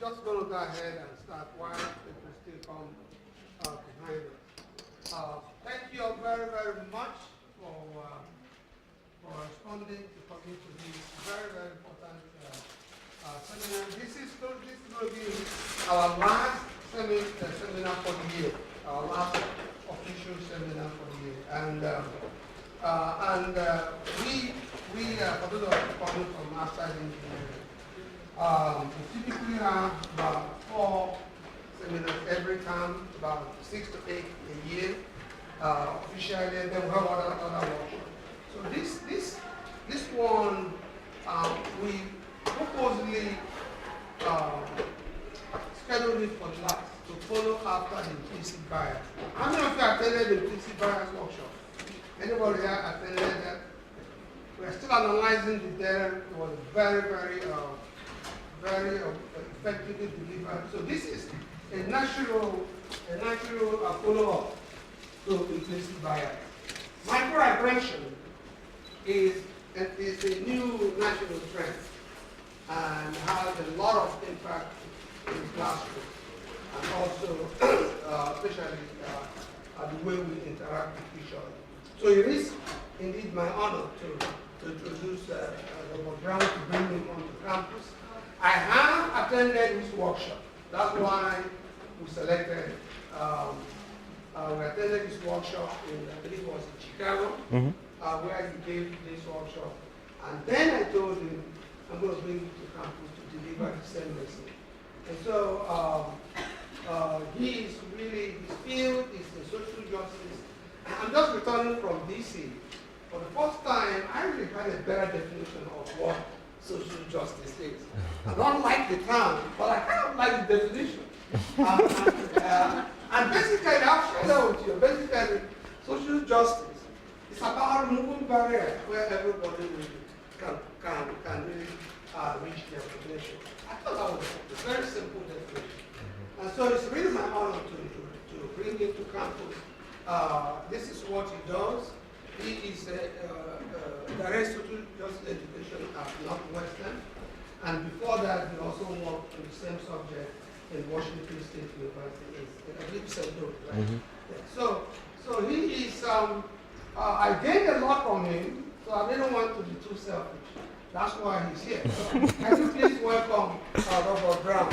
just going to go ahead and start while people still come behind us. Thank you all very, very much for responding to coming to this very, very important seminar. This is going to be our last seminar for the year, our last official seminar for the year. And we for those of you coming from outside engineering, we typically have about 4 seminars every term, about 6 to 8 a year officially, and then we have other workshops. So this one, we purposely scheduled it for last to follow after the implicit bias. How many of you attended the implicit bias workshop? Anybody here attended that? We're still analyzing the data. It was very, very effectively delivered. So this is a natural follow-up to implicit bias. Microaggression is a new national trend and has a lot of impact in the classroom, and also especially the way we interact with each other. So it is indeed my honor to introduce Dr. Brown, to bring him onto campus. I have attended his workshop. That's why we selected. We attended his workshop I believe it was in Chicago, where he gave this workshop. And then I told him, I'm going to bring him to campus to deliver the same lesson. And so he is really, his field is in social justice. I'm just returning from DC. For the first time, I really had a better definition of what social justice is. I don't like the term, but I kind of like the definition. And basically, I'll share that with you. Basically, social justice is about removing barriers where everybody really can really reach their potential. I thought that was a very simple definition. And so it's really my honor to bring him to campus. This is what he does. He is a director of social justice education at Northwestern. And before that, he also worked on the same subject in Washington State University. I believe St. Louis, right? Yeah. So he is, I gained a lot from him, so I didn't want to be too selfish. That's why he's here. So can you please welcome Robert Brown.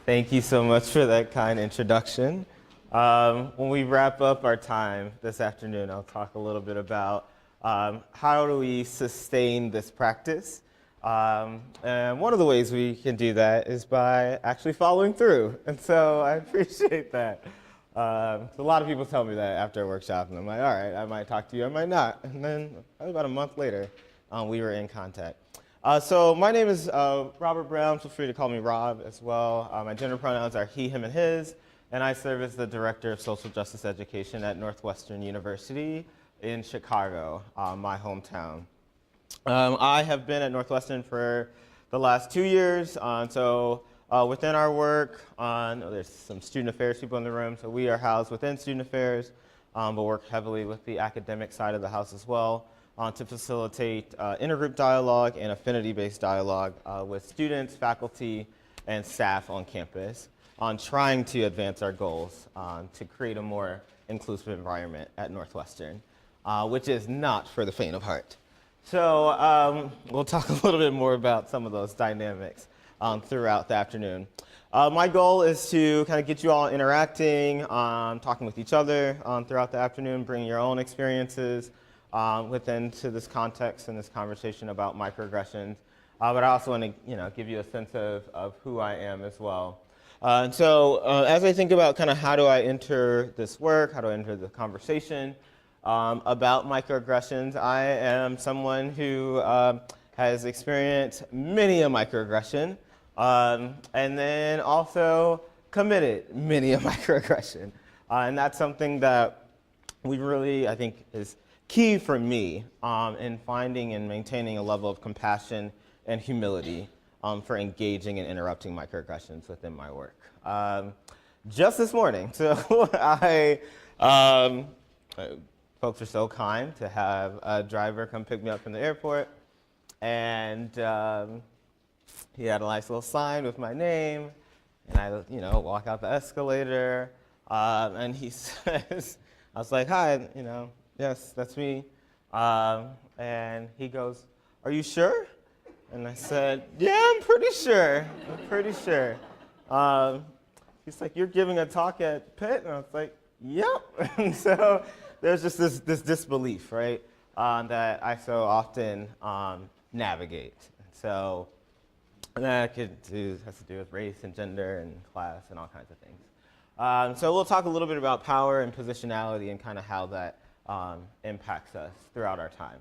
Thank you so much for that kind introduction. When we wrap up our time this afternoon, I'll talk a little bit about how do we sustain this practice. And one of the ways we can do that is by actually following through. And so I appreciate that. So a lot of people tell me that after a workshop, and I'm like, all right, I might talk to you, I might not. And then about a month later, we were in contact. So my name is Robert Brown. Feel free to call me Rob as well. My gender pronouns are he, him, and his. And I serve as the Director of Social Justice Education at Northwestern University in Chicago, my hometown. I have been at Northwestern for the last 2 years. So within our work, there's some student affairs people in the room. So we are housed within student affairs, but work heavily with the academic side of the house as well. To facilitate intergroup dialogue and affinity-based dialogue with students, faculty, and staff on campus on trying to advance our goals to create a more inclusive environment at Northwestern, which is not for the faint of heart. So we'll talk a little bit more about some of those dynamics throughout the afternoon. My goal is to kind of get you all interacting, talking with each other throughout the afternoon, bringing your own experiences within to this context and this conversation about microaggressions, but I also want to give you a sense of who I am as well. And so as I think about kind of how do I enter this work, how do I enter the conversation about microaggressions, I am someone who has experienced many a microaggression and then also committed many a microaggression. And that's something that we really, I think, is key for me in finding and maintaining a level of compassion and humility for engaging and interrupting microaggressions within my work. Just this morning, so I folks were so kind to have a driver come pick me up from the airport. And he had a nice little sign with my name. And I, walk out the escalator. And he says, I was like, hi, yes, that's me. And he goes, are you sure? And I said, yeah, I'm pretty sure. He's like, you're giving a talk at Pitt? And I was like, yep. And so there's just this disbelief, right, that I so often navigate. And that has to do with race and gender and class and all kinds of things. So we'll talk a little bit about power and positionality and kind of how that impacts us throughout our time.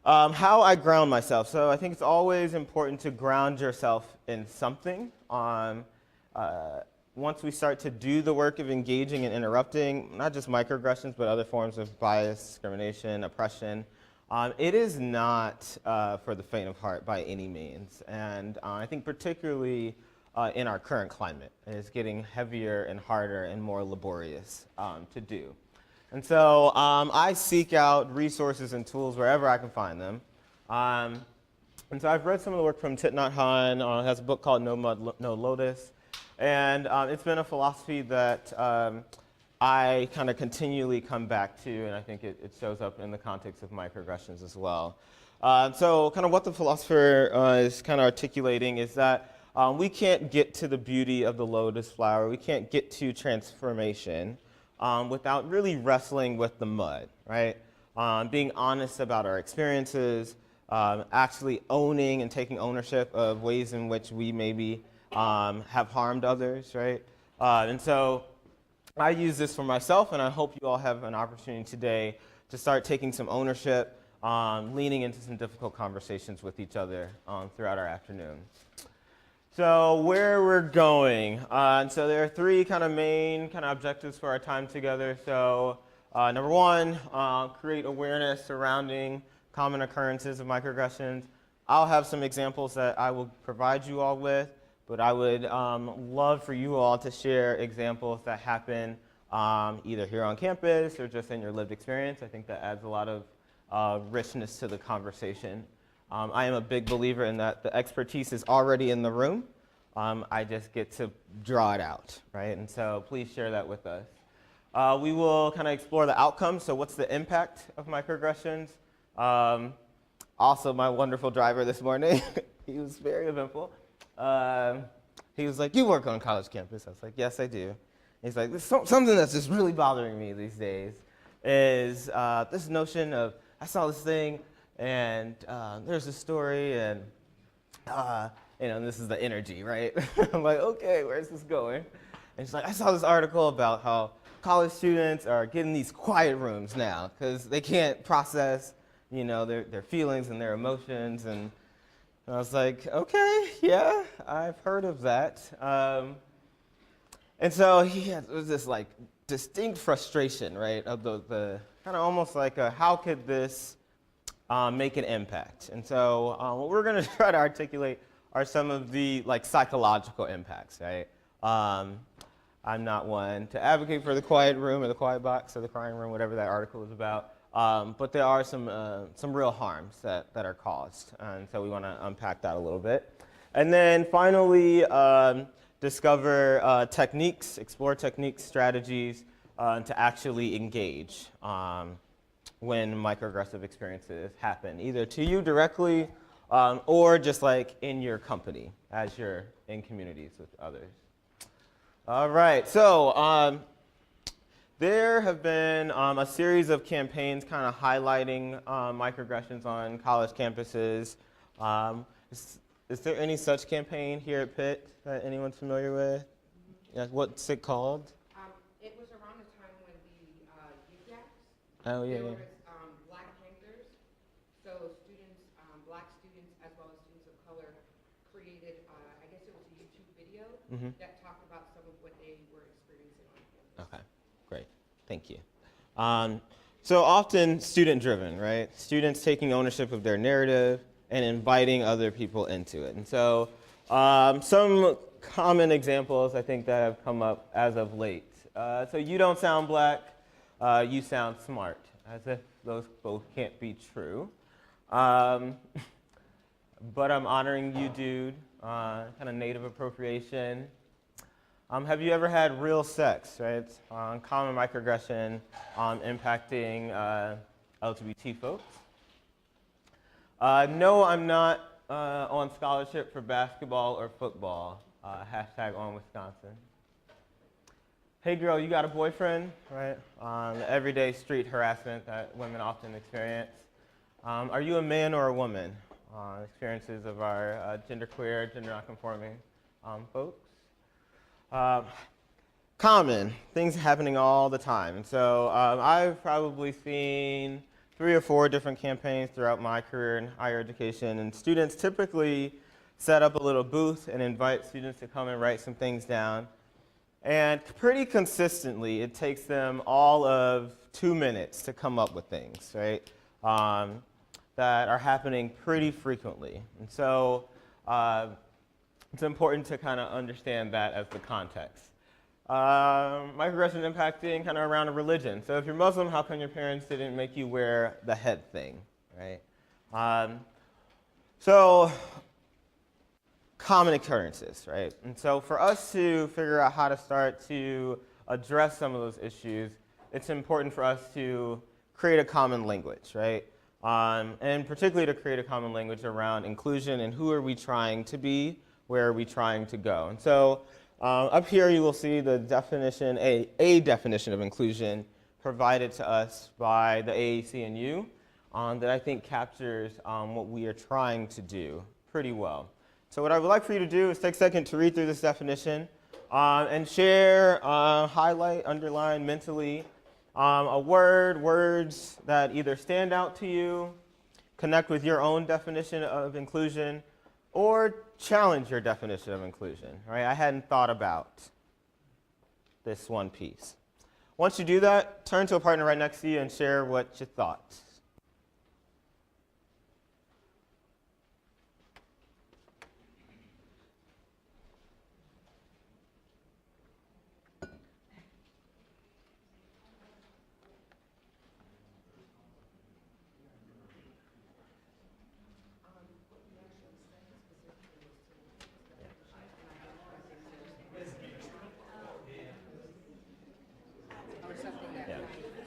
How I ground myself. So I think it's always important to ground yourself in something. Once we start to do the work of engaging and interrupting, not just microaggressions, but other forms of bias, discrimination, oppression, it is not for the faint of heart by any means. And I think particularly in our current climate, it's getting heavier and harder and more laborious to do. And so I seek out resources and tools wherever I can find them. And so I've read some of the work from Thich Nhat Hanh. He has a book called No Mud, No Lotus. And it's been a philosophy that I kind of continually come back to, and I think it shows up in the context of microaggressions as well. So kind of what the philosopher is kind of articulating is that we can't get to the beauty of the lotus flower. We can't get to transformation without really wrestling with the mud, right? Being honest about our experiences, actually owning and taking ownership of ways in which we maybe have harmed others, right? And so I use this for myself, and I hope you all have an opportunity today to start taking some ownership, leaning into some difficult conversations with each other throughout our afternoon. So where we're going, and so there are three kind of main kind of objectives for our time together. So number one, create awareness surrounding common occurrences of microaggressions. I'll have some examples that I will provide you all with, but I would love for you all to share examples that happen either here on campus or just in your lived experience. I think that adds a lot of richness to the conversation. I am a big believer in that the expertise is already in the room. I just get to draw it out, right? And so please share that with us. We will kind of explore the outcomes. So what's the impact of microaggressions? Also, my wonderful driver this morning, he was very eventful. He was like, you work on college campus? I was like, yes, I do. He's like, something that's just really bothering me these days is this notion of, I saw this thing, and there's a story, and this is the energy, right? I'm like, okay, where's this going? And she's like, I saw this article about how college students are getting these quiet rooms now because they can't process, their feelings and their emotions. And I was like, okay, yeah, I've heard of that. And so he had this like distinct frustration, right, of the kind of almost like how could this make an impact? And so what we're going to try to articulate are some of the like psychological impacts, right? I'm not one to advocate for the quiet room or the quiet box or the crying room, whatever that article is about. But there are some real harms that are caused. And so we want to unpack that a little bit. And then finally, discover techniques, explore techniques, strategies to actually engage when microaggressive experiences happen, either to you directly or just like in your company as you're in communities with others. All right, so there have been a series of campaigns kind of highlighting microaggressions on college campuses. Is there any such campaign here at Pitt that anyone's familiar with? Yeah, what's it called? It was around the time when the UGACs, Oh, yeah, there yeah. was Black Panthers. So students, Black students as well as students of color created, I guess it was a YouTube video that talked about some of what they were experiencing on campus. Okay, great. Thank you. So often student-driven, right? Students taking ownership of their narrative and inviting other people into it. And so some common examples I think that have come up as of late. So you don't sound black. you sound smart, as if those both can't be true. But I'm honoring you, dude, kind of native appropriation. Have you ever had real sex, right? Common microaggression impacting LGBT folks. No, I'm not on scholarship for basketball or football. Hashtag on Wisconsin. Hey girl, you got a boyfriend, right? Everyday street harassment that women often experience. Are you a man or a woman? Experiences of our genderqueer, gender nonconforming folks. Common, things happening all the time. And so I've probably seen 3 or 4 different campaigns throughout my career in higher education, and students typically set up a little booth and invite students to come and write some things down. And pretty consistently, it takes them all of 2 minutes to come up with things, right, that are happening pretty frequently. And so it's important to kind of understand that as the context. Microaggression impacting kind of around a religion. So if you're Muslim, how come your parents didn't make you wear the head thing, right? So common occurrences, right? And so for us to figure out how to start to address some of those issues, it's important for us to create a common language, right? And particularly to create a common language around inclusion and who are we trying to be, where are we trying to go. And so up here you will see the definition, a definition of inclusion provided to us by the AAC&U that I think captures what we are trying to do pretty well. So what I would like for you to do is take a second to read through this definition and share, highlight, underline mentally words that either stand out to you, connect with your own definition of inclusion, or challenge your definition of inclusion, right? I hadn't thought about this one piece. Once you do that, turn to a partner right next to you and share what you thought.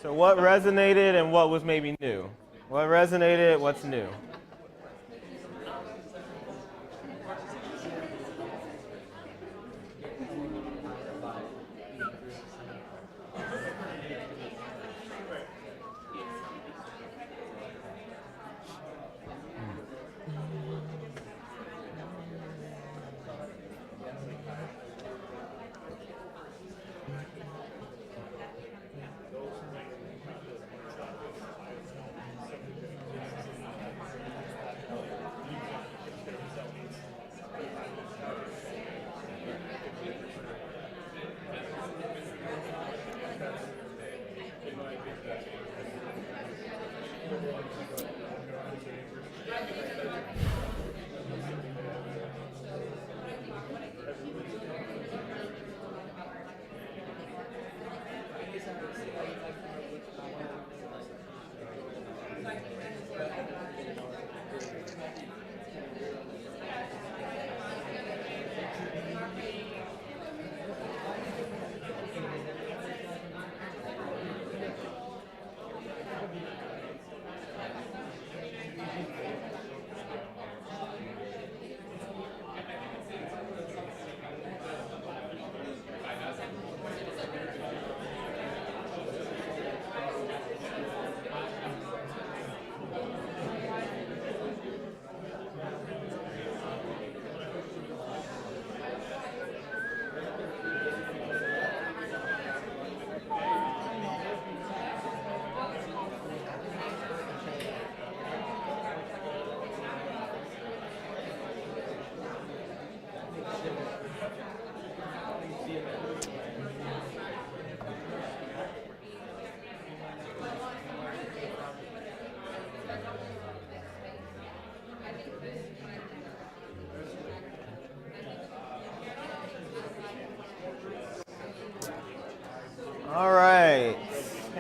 So what resonated and what was maybe new? What resonated, what's new?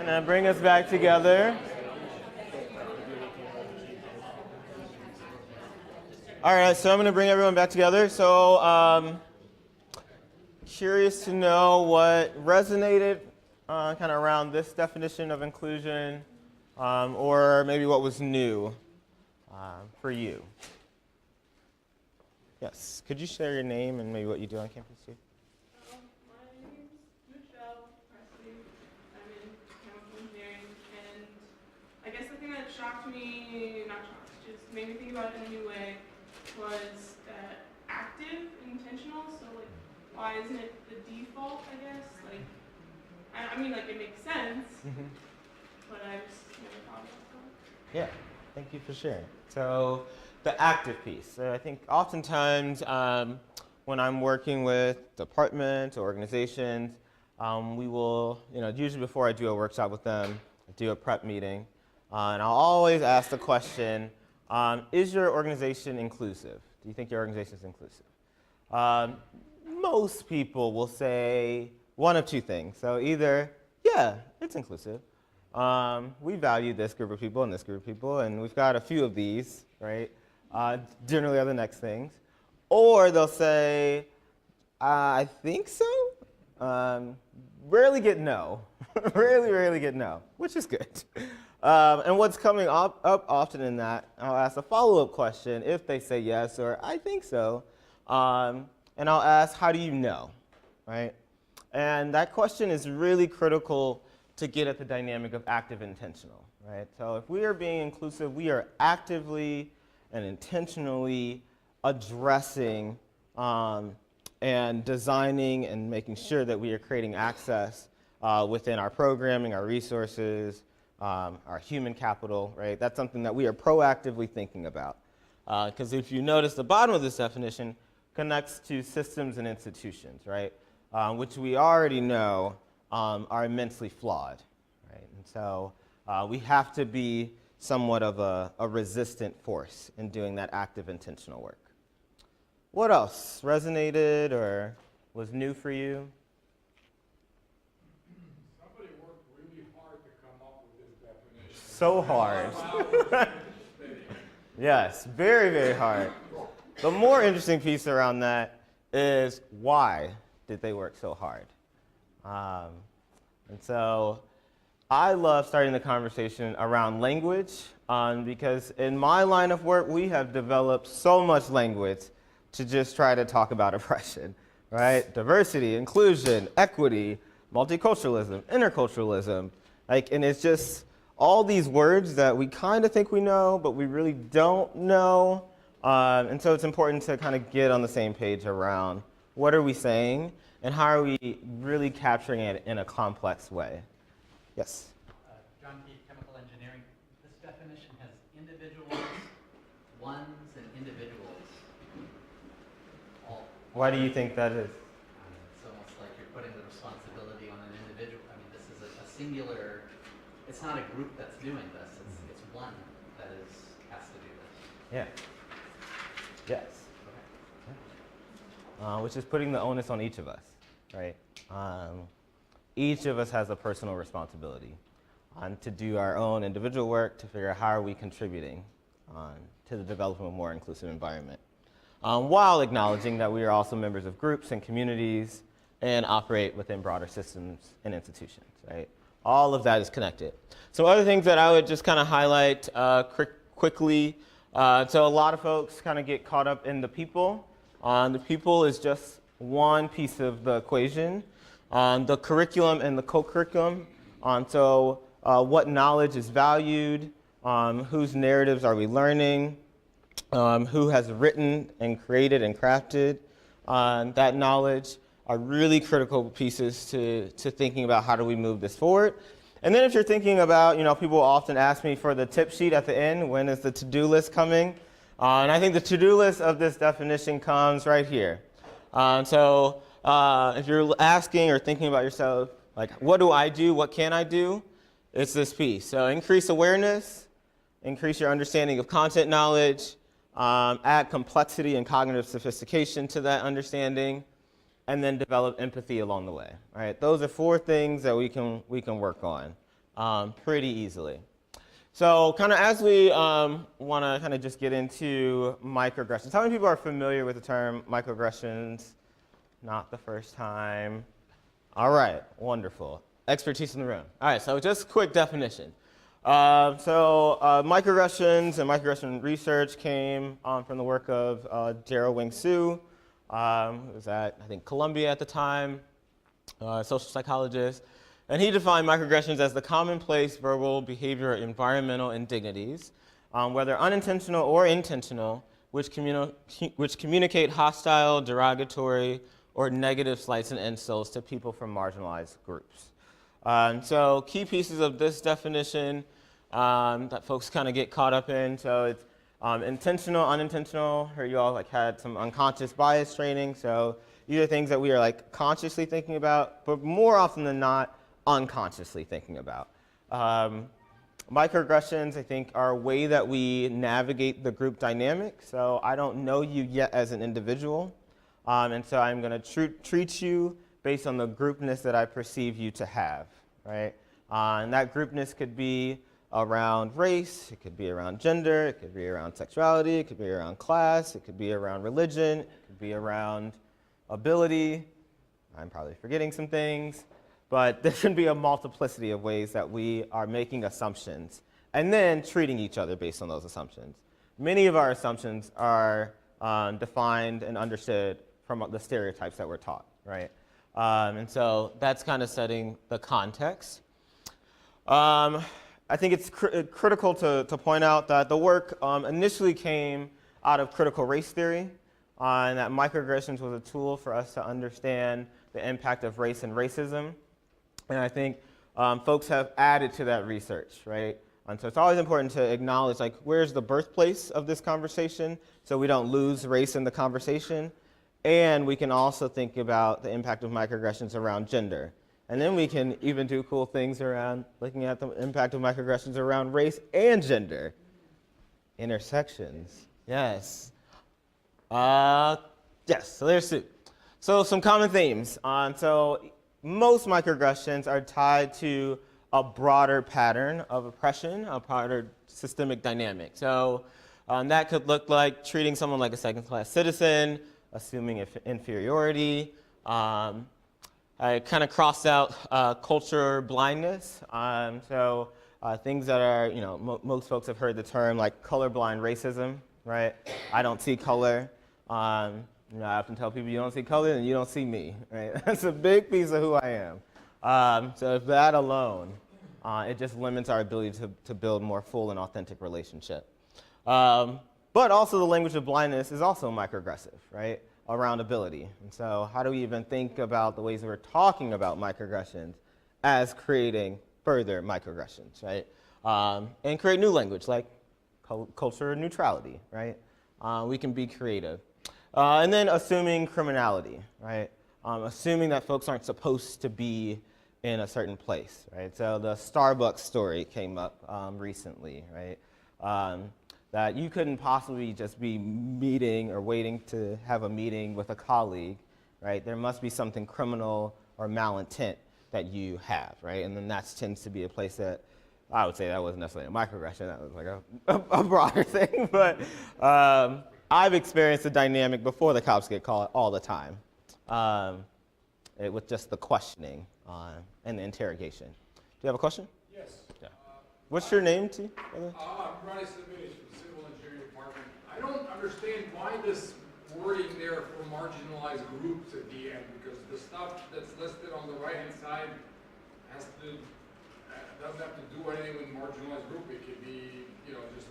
Gonna bring us back together. All right, so I'm gonna bring everyone back together. So, curious to know what resonated kind of around this definition of inclusion, or maybe what was new for you. Yes, could you share your name and maybe what you do on campus too? My name's Michelle Presley. I'm in chemical engineering, and I guess the thing that shocked me, not shocked, just made me think about it in a new way, was active, intentional. So like, why isn't it the default? I guess like, I mean like it makes sense, but I just never thought about that. Yeah, thank you for sharing. So the active piece. So I think oftentimes when I'm working with departments or organizations, we will, usually before I do a workshop with them, I do a prep meeting, and I'll always ask the question, is your organization inclusive? Do you think your organization is inclusive? Most people will say one of two things. So either, yeah, it's inclusive. We value this group of people and this group of people, and we've got a few of these, right? Generally are the next things. Or they'll say, I think so. Rarely get no. Rarely get no, which is good. And what's coming up often in that, I'll ask a follow-up question if they say yes or I think so. And I'll ask, how do you know, right? And that question is really critical to get at the dynamic of active intentional, right? So if we are being inclusive, we are actively and intentionally addressing and designing and making sure that we are creating access within our programming, our resources, our human capital, right? That's something that we are proactively thinking about. Because if you notice, the bottom of this definition connects to systems and institutions, right? Which we already know are immensely flawed, right? And so we have to be somewhat of a resistant force in doing that active, intentional work. What else resonated or was new for you? Somebody worked really hard to come up with this definition. So hard. Yes, very, very hard. The more interesting piece around that is why did they work so hard? And so I love starting the conversation around language because in my line of work, we have developed so much language to just try to talk about oppression, right? Diversity, inclusion, equity, multiculturalism, interculturalism, and it's just all these words that we kind of think we know, but we really don't know. And so it's important to kind of get on the same page around what are we saying and how are we really capturing it in a complex way. Yes? John Keith, Chemical Engineering. This definition has individuals, ones, and individuals. All. Why do you think that is? It's almost like you're putting the responsibility on an individual. I mean, this is a singular, it's not a group that's doing this. It's one that has to do this. Yeah. Yes. Which is putting the onus on each of us, right? Each of us has a personal responsibility to do our own individual work to figure out how are we contributing to the development of a more inclusive environment, while acknowledging that we are also members of groups and communities and operate within broader systems and institutions, right? All of that is connected. Some other things that I would just kind of highlight quickly. So a lot of folks kind of get caught up in the people. The people is just one piece of the equation. The curriculum and the co-curriculum. So what knowledge is valued, whose narratives are we learning, who has written and created and crafted that knowledge are really critical pieces to thinking about how do we move this forward. And then if you're thinking about, people often ask me for the tip sheet at the end, when is the to-do list coming? And I think the to-do list of this definition comes right here. So if you're asking or thinking about yourself, like, what do I do? What can I do? It's this piece. So increase awareness, increase your understanding of content knowledge, add complexity and cognitive sophistication to that understanding, and then develop empathy along the way. Right? Those are 4 things that we can work on. pretty easily. So kind of as we want to kind of just get into microaggressions, how many people are familiar with the term microaggressions? Not the first time. All right, wonderful. Expertise in the room. All right, so just quick definition. Microaggressions and microaggression research came from the work of Daryl Wing Su, who was at, I think, Columbia at the time, social psychologist. And he defined microaggressions as the commonplace verbal, behavior, or environmental indignities, whether unintentional or intentional, which communicate hostile, derogatory, or negative slights and insults to people from marginalized groups. So key pieces of this definition that folks kind of get caught up in. So it's intentional, unintentional. Here you all had some unconscious bias training. So these are things that we are consciously thinking about, but more often than not, unconsciously thinking about. Microaggressions, I think, are a way that we navigate the group dynamic. So I don't know you yet as an individual, and so I'm going to treat you based on the groupness that I perceive you to have, right? And that groupness could be around race, it could be around gender, it could be around sexuality, it could be around class, it could be around religion, it could be around ability. I'm probably forgetting some things. But there can be a multiplicity of ways that we are making assumptions and then treating each other based on those assumptions. Many of our assumptions are defined and understood from the stereotypes that we're taught, right? And so that's kind of setting the context. I think it's critical to point out that the work initially came out of critical race theory, and that microaggressions was a tool for us to understand the impact of race and racism. And I think folks have added to that research, right? And so it's always important to acknowledge, where's the birthplace of this conversation so we don't lose race in the conversation. And we can also think about the impact of microaggressions around gender. And then we can even do cool things around looking at the impact of microaggressions around race and gender. Intersections, yes. Yes, so there's two. So some common themes. So most microaggressions are tied to a broader pattern of oppression, a broader systemic dynamic. So that could look like treating someone like a second-class citizen, assuming inferiority. I kind of crossed out culture blindness. Things that are, most folks have heard the term like colorblind racism, right? I don't see color. I often tell people you don't see color and you don't see me, right? That's a big piece of who I am. So if that alone, it just limits our ability to build more full and authentic relationship. But also the language of blindness is also microaggressive, right? Around ability. And so how do we even think about the ways that we're talking about microaggressions as creating further microaggressions, right? And create new language like culture neutrality, right? We can be creative. And then assuming criminality, right? Assuming that folks aren't supposed to be in a certain place, right? So the Starbucks story came up recently, right? That you couldn't possibly just be meeting or waiting to have a meeting with a colleague, right? There must be something criminal or malintent that you have, right? And then that tends to be a place that I would say that wasn't necessarily a microaggression, that was like a broader thing, but I've experienced the dynamic before the cops get called all the time, with just the questioning and the interrogation. Do you have a question? Yes. Yeah. What's your name, T? I'm Ronnie Simovich from the Civil Engineering Department. I don't understand why this wording there for marginalized groups at the end, because the stuff that's listed on the right-hand side doesn't have to do anything with marginalized group. It could be, just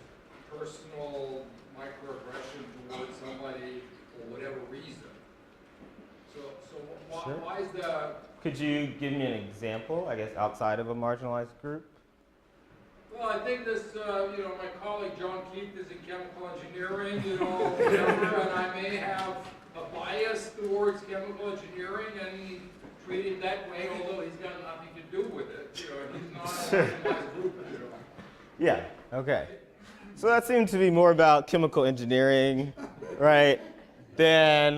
personal microaggression towards somebody for whatever reason. So Sure. why is the... Could you give me an example, I guess, outside of a marginalized group? Well, I think this, my colleague John Keith is in chemical engineering, whatever, and I may have a bias towards chemical engineering and treat it that way, although he's got nothing to do with it, he's not a marginalized group, Yeah, okay. So that seemed to be more about chemical engineering, right, than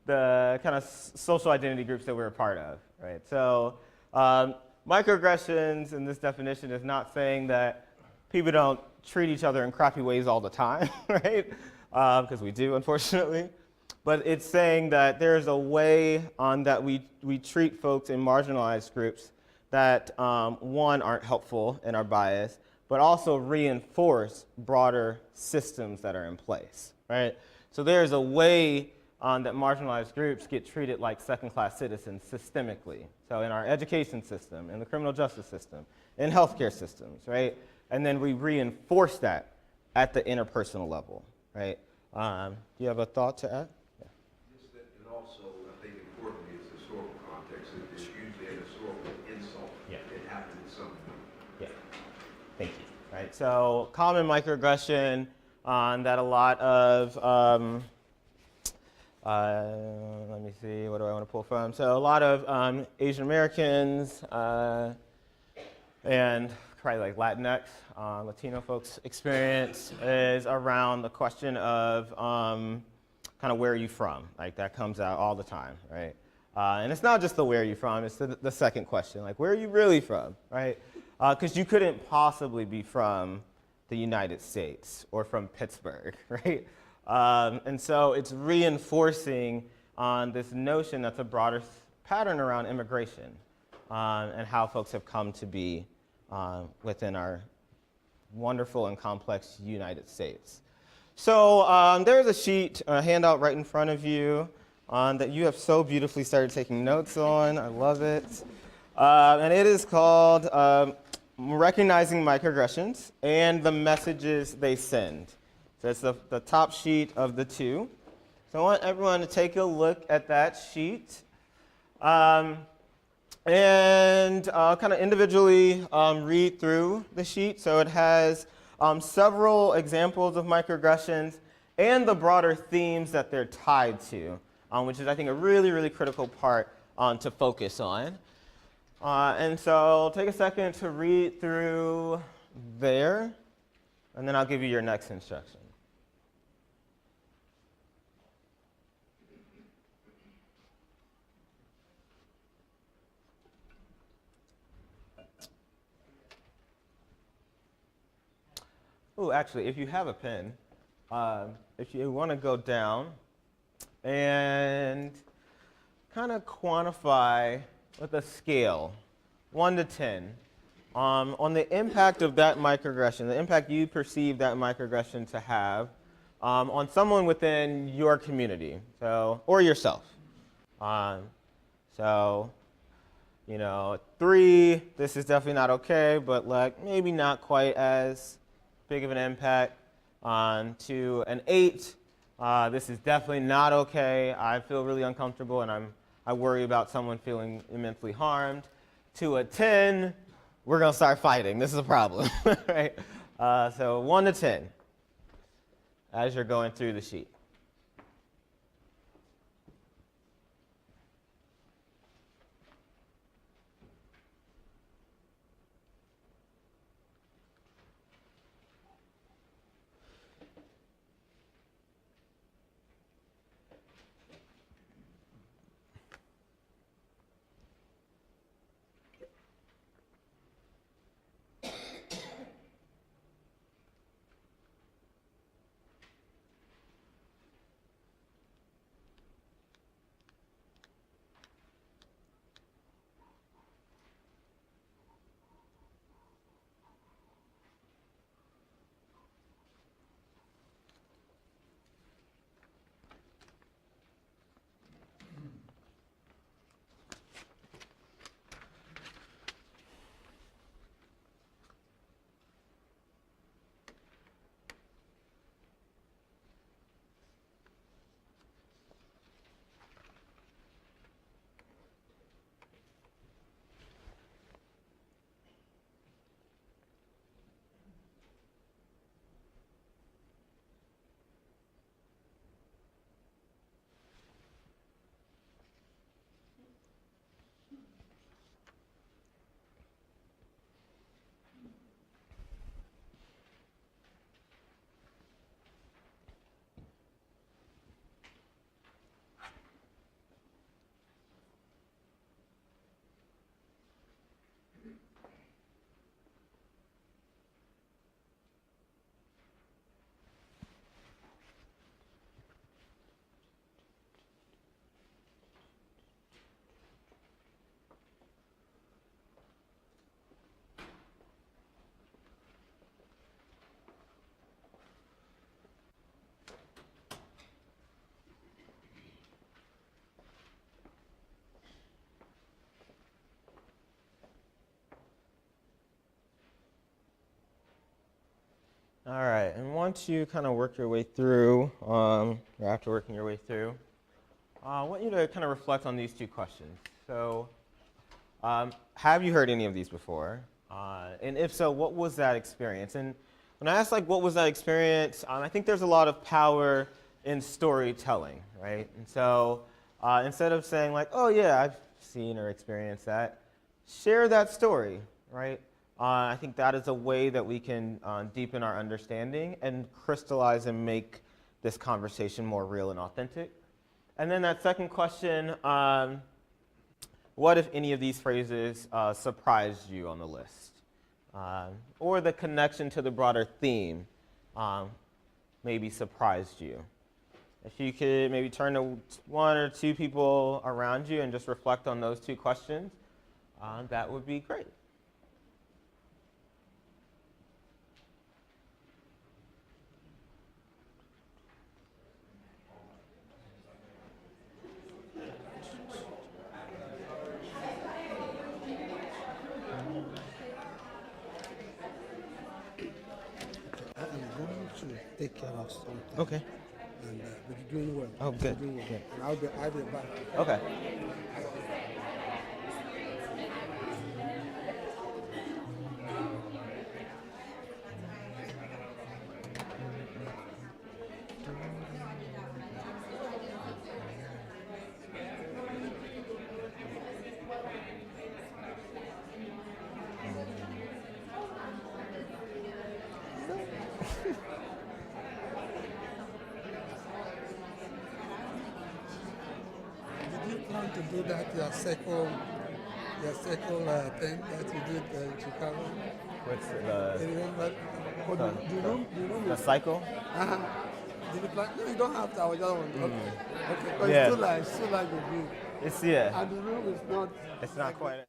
the kind of social identity groups that we're a part of, right? So microaggressions in this definition is not saying that people don't treat each other in crappy ways all the time, right? Because we do, unfortunately. But it's saying that there's a way that we treat folks in marginalized groups that, one, aren't helpful and are biased, but also reinforce broader systems that are in place, right? So there's a way that marginalized groups get treated like second-class citizens systemically. So in our education system, in the criminal justice system, in healthcare systems, right? And then we reinforce that at the interpersonal level, right? Do you have a thought to add? Yeah. Just that, and also, I think importantly, is historical context. It's usually an historical insult. Yeah. It happened at some point. Yeah, thank you. Right, so common microaggression that a lot of, let me see, what do I want to pull from? So a lot of Asian Americans and probably like Latinx, Latino folks experience is around the question of kind of where are you from? Like that comes out all the time, right? And it's not just the where are you from, it's the second question, like where are you really from, right? Because you couldn't possibly be from the United States or from Pittsburgh, right? And so it's reinforcing on this notion that's a broader pattern around immigration and how folks have come to be within our wonderful and complex United States. So there's a sheet, a handout right in front of you that you have so beautifully started taking notes on. I love it. And it is called Recognizing Microaggressions and the Messages They Send. So it's the top sheet of the two. So I want everyone to take a look at that sheet and kind of individually read through the sheet. So it has several examples of microaggressions and the broader themes that they're tied to, which is, I think, a really, really critical part to focus on. And so take a second to read through there, and then I'll give you your next instruction. Oh, actually, if you have a pen, if you want to go down and kind of quantify with a scale, 1 to 10, on the impact of that microaggression, the impact you perceive that microaggression to have on someone within your community, or yourself. So, 3, this is definitely not okay, but like maybe not quite as big of an impact. To an 8, this is definitely not okay. I feel really uncomfortable and I worry about someone feeling immensely harmed. To a 10, we're going to start fighting. This is a problem, right? So 1 to 10 as you're going through the sheet. All right, and once you kind of work your way through, or after working your way through, I want you to kind of reflect on these two questions. So, have you heard any of these before? And if so, what was that experience? And when I ask, like, what was that experience, I think there's a lot of power in storytelling, right? And so, instead of saying, like, oh, yeah, I've seen or experienced that, share that story, right? I think that is a way that we can deepen our understanding and crystallize and make this conversation more real and authentic. And then that second question, what if any of these phrases surprised you on the list? Or the connection to the broader theme maybe surprised you? If you could maybe turn to one or two people around you and just reflect on those two questions, that would be great. I am going to take care of something. Okay. And but you're doing well. Oh, good. You're doing well. Good. And I'll be back. Okay. Did you plan to do that your second thing that you did in Chicago? What's You the, remember? Or the, do you know the cycle? Uh-huh. Did you plan? No, you don't have to. I was just wondering. Okay. Okay. But Yeah. it's still like the view. It's, yeah, And the room is not. it's not quite.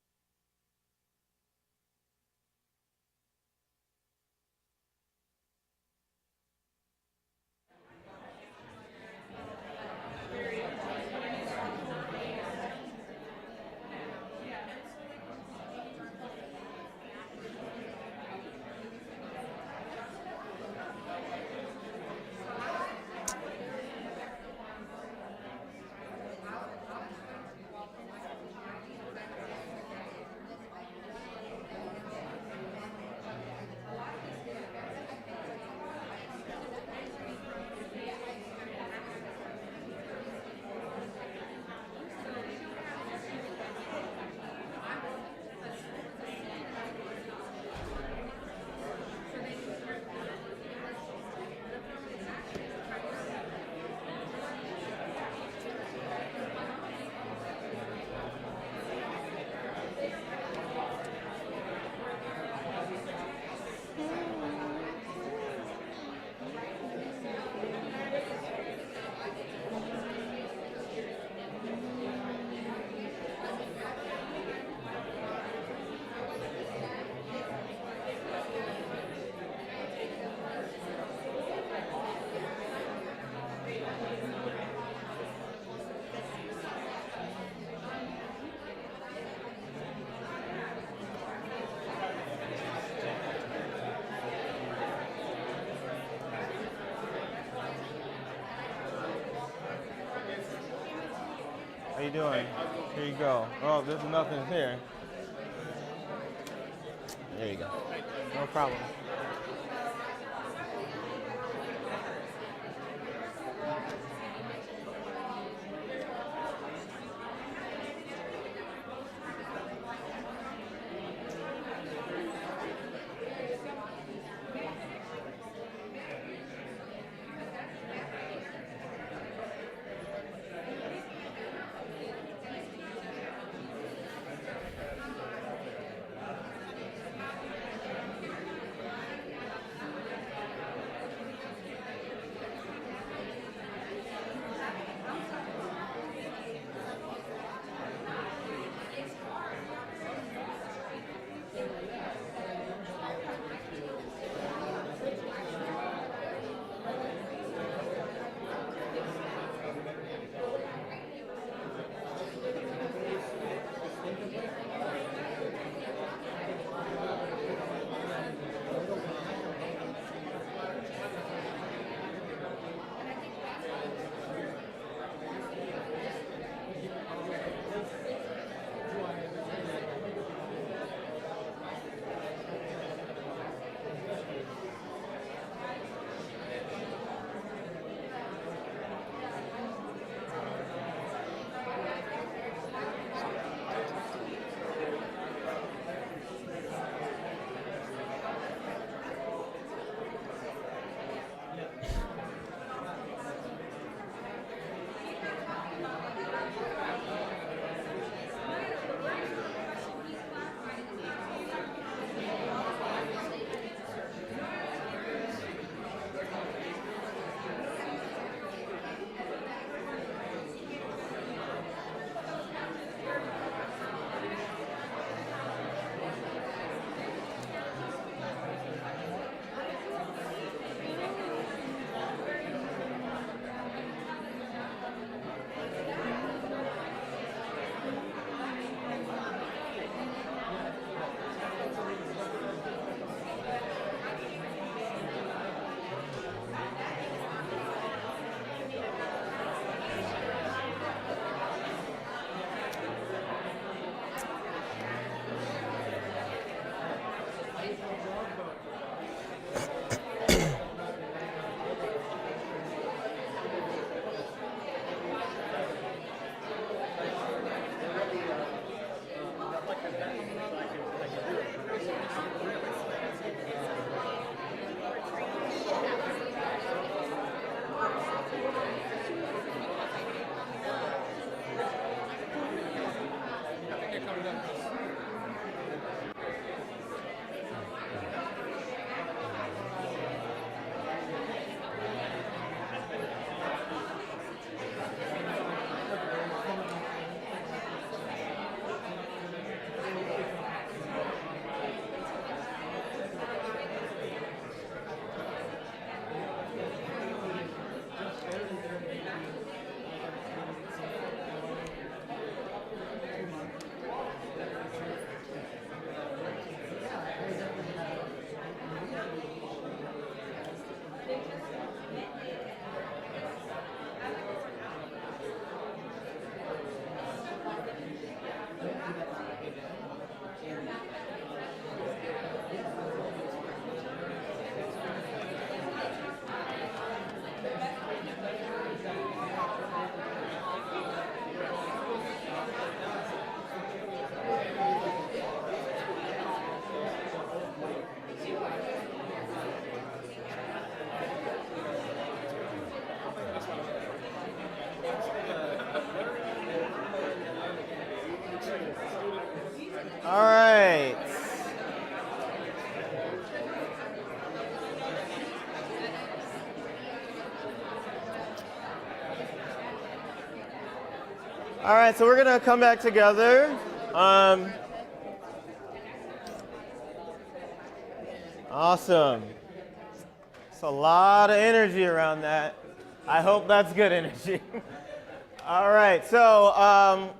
How you doing? Here you go. Oh, there's nothing here. There you go. No problem. All right, so we're gonna come back together. Awesome. It's a lot of energy around that. I hope that's good energy. All right, so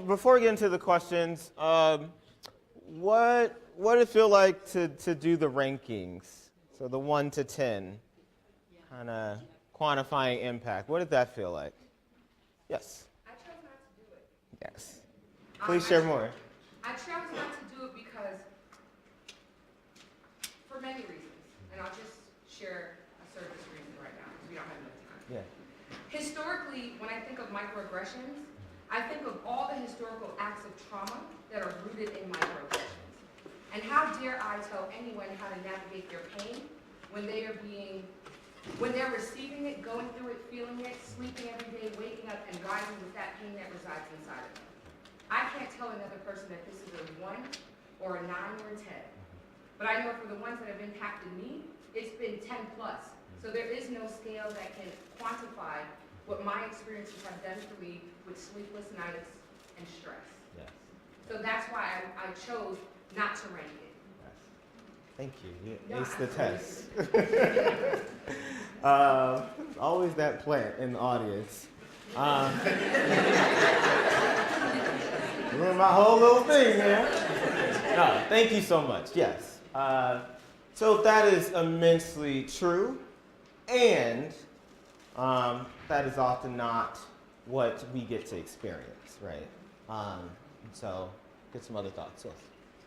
before we get into the questions, what did it feel like to do the rankings? So the 1 to 10, kind of quantifying impact. What did that feel like? Yes. I chose not to do it. Yes. Please share more. I chose not to do it because, for many reasons, and I'll just share a service reason right now because we don't have enough time. Yeah. Historically, when I think of microaggressions, I think of all the historical acts of trauma that are rooted in microaggressions. And how dare I tell anyone how to navigate their pain when they're receiving it, going through it, feeling it, sleeping every day, waking up, and rising with that pain that resides inside of them. I can't tell another person that this is a 1 or a 9 or a 10. But I know for the ones that have impacted me, it's been 10 plus. So there is no scale that can quantify what my experiences have done for me with sleepless nights and stress. Yes. So that's why I chose not to rank it. Thank you. You No, aced the absolutely. test. Always that plant in the audience. Ruined my whole little thing, man. No, thank you so much. Yes. So that is immensely true, and that is often not what we get to experience, right? So, get some other thoughts. Yes.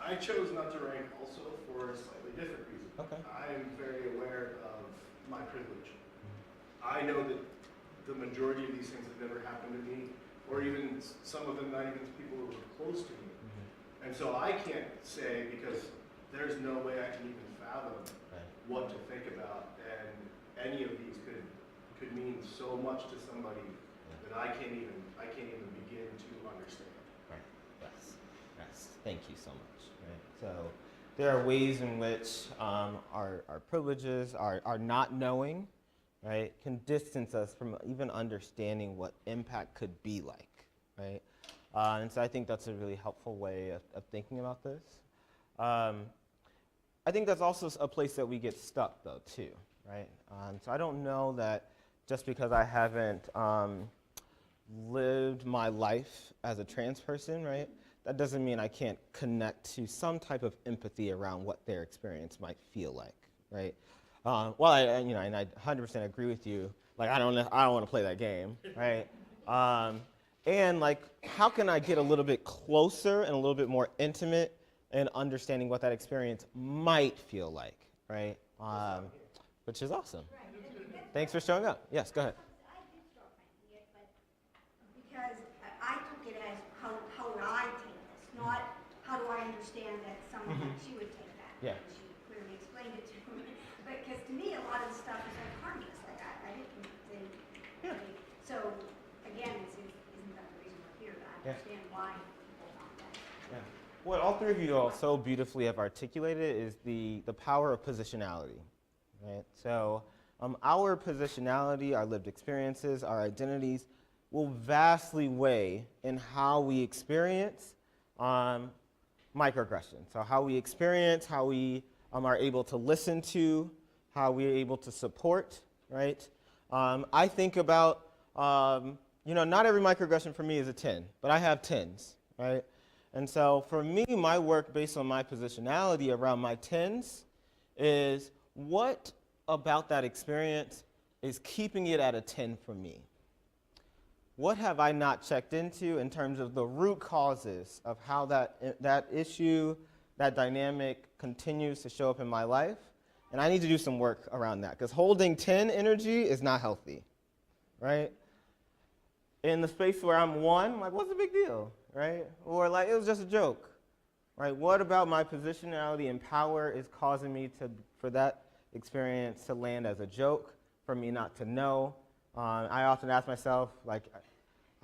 I chose not to rank also for a slightly different reason. Okay. I'm very aware of my privilege. I know that the majority of these things have never happened to me, or even some of them not even to people who are close to me. And so I can't say, because there's no way I can even fathom what to think about, and any of these could mean so much to somebody that I can't even begin to understand. Right. Yes. Yes. Thank you so much. Right. So there are ways in which our privileges, our not knowing, right, can distance us from even understanding what impact could be like, right? And so I think that's a really helpful way of thinking about this. I think that's also a place that we get stuck, though, too, right? So I don't know that just because I haven't lived my life as a trans person, right, that doesn't mean I can't connect to some type of empathy around what their experience might feel like, right? Well, and I 100% agree with you. Like, I don't want to play that game, right? And like, how can I get a little bit closer and a little bit more intimate in understanding what that experience might feel like, right? Which is awesome. Thanks for showing up. Yes, go ahead. I did start ranking it, but because I took it as how would I take this, not how do I understand that someone like she would take that. Yeah. And she clearly explained it to me. But because to me, a lot of the stuff is like harmless. Like I didn't think. Yeah. So again, isn't that the reason we're here? To understand why people want that. Yeah. What all three of you all so beautifully have articulated is the power of positionality, right? So our positionality, our lived experiences, our identities will vastly weigh in how we experience microaggression. So how we experience, how we are able to listen to, how we are able to support, right? I think about, not every microaggression for me is a 10, but I have 10s, right? And so for me, my work based on my positionality around my 10s is what about that experience is keeping it at a 10 for me? What have I not checked into in terms of the root causes of how that issue, that dynamic continues to show up in my life? And I need to do some work around that, because holding 10 energy is not healthy, right? In the space where I'm 1, like, what's the big deal, right? Or like, it was just a joke, right? What about my positionality and power is causing me for that experience to land as a joke, for me not to know? I often ask myself, like,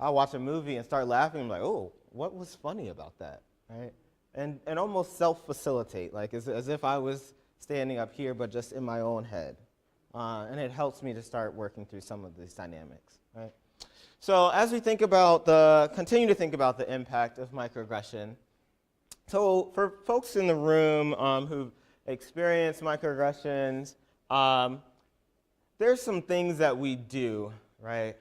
I'll watch a movie and start laughing, I'm like, oh, what was funny about that, right? And almost self-facilitate, like as if I was standing up here, but just in my own head. And it helps me to start working through some of these dynamics, right? So as we continue to think about the impact of microaggression, so for folks in the room who've experienced microaggressions, there's some things that we do, right?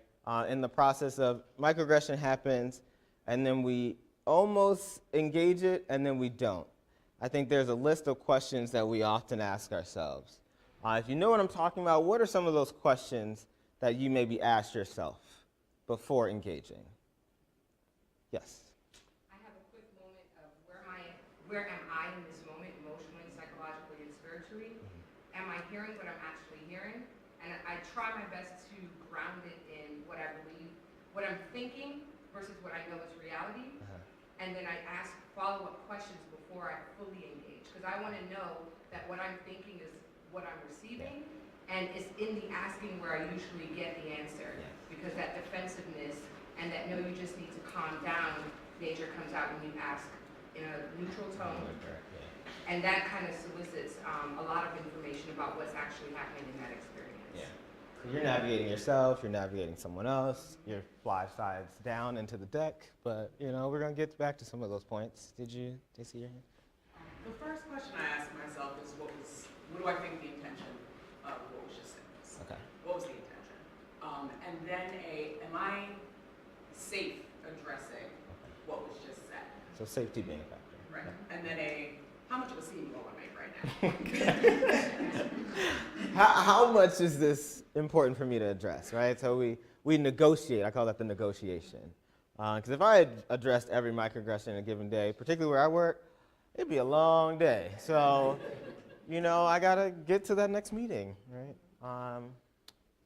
In the process of microaggression happens, and then we almost engage it, and then we don't. I think there's a list of questions that we often ask ourselves. If you know what I'm talking about, what are some of those questions that you maybe ask yourself before engaging? Yes? I have a quick moment of where am I in this moment, emotionally, psychologically, and spiritually? Am I hearing what I'm actually hearing? And I try my best to ground it in what I believe, what I'm thinking versus what I know is reality. And then I ask follow-up questions before I fully engage, because I want to know that what I'm thinking is what I'm receiving, and it's in the asking where I usually get the answer, because that defensiveness and that no, you just need to calm down nature comes out when you ask in a neutral tone, and that kind of solicits a lot of information about what's actually happening in that experience. So you're navigating yourself, you're navigating someone else, your fly sides down into the deck, but we're going to get back to some of those points. Did you see your hand? The first question I asked myself is what do I think the intention of what was just said? Okay. What was the intention? And then am I safe addressing what was just said? So safety being a factor. Right. Yeah. And then how much of a scene will I make right now? How much is this important for me to address, right? So we negotiate. I call that the negotiation. Because if I had addressed every microaggression in a given day, particularly where I work, it'd be a long day. So, I got to get to that next meeting, right?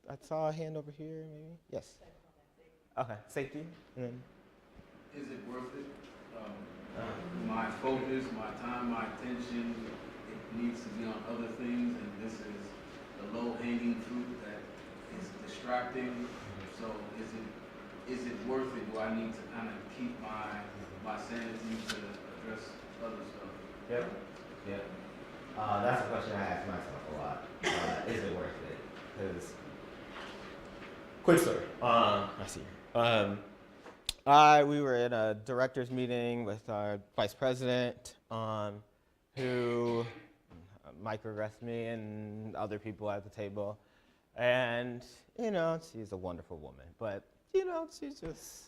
I saw a hand over here, maybe? Yes. Okay, safety. And then Is it worth it? My focus, my time, my attention, it needs to be on other things, and this is the low-hanging fruit that is distracting. So is it worth it? Do I need to kind of keep my sanity to address other stuff? Yep. Yep. That's a question I ask myself a lot. Is it worth it? Because quick story. I see. We were in a director's meeting with our vice president, who microaggressed me and other people at the table. And, she's a wonderful woman, but, she's just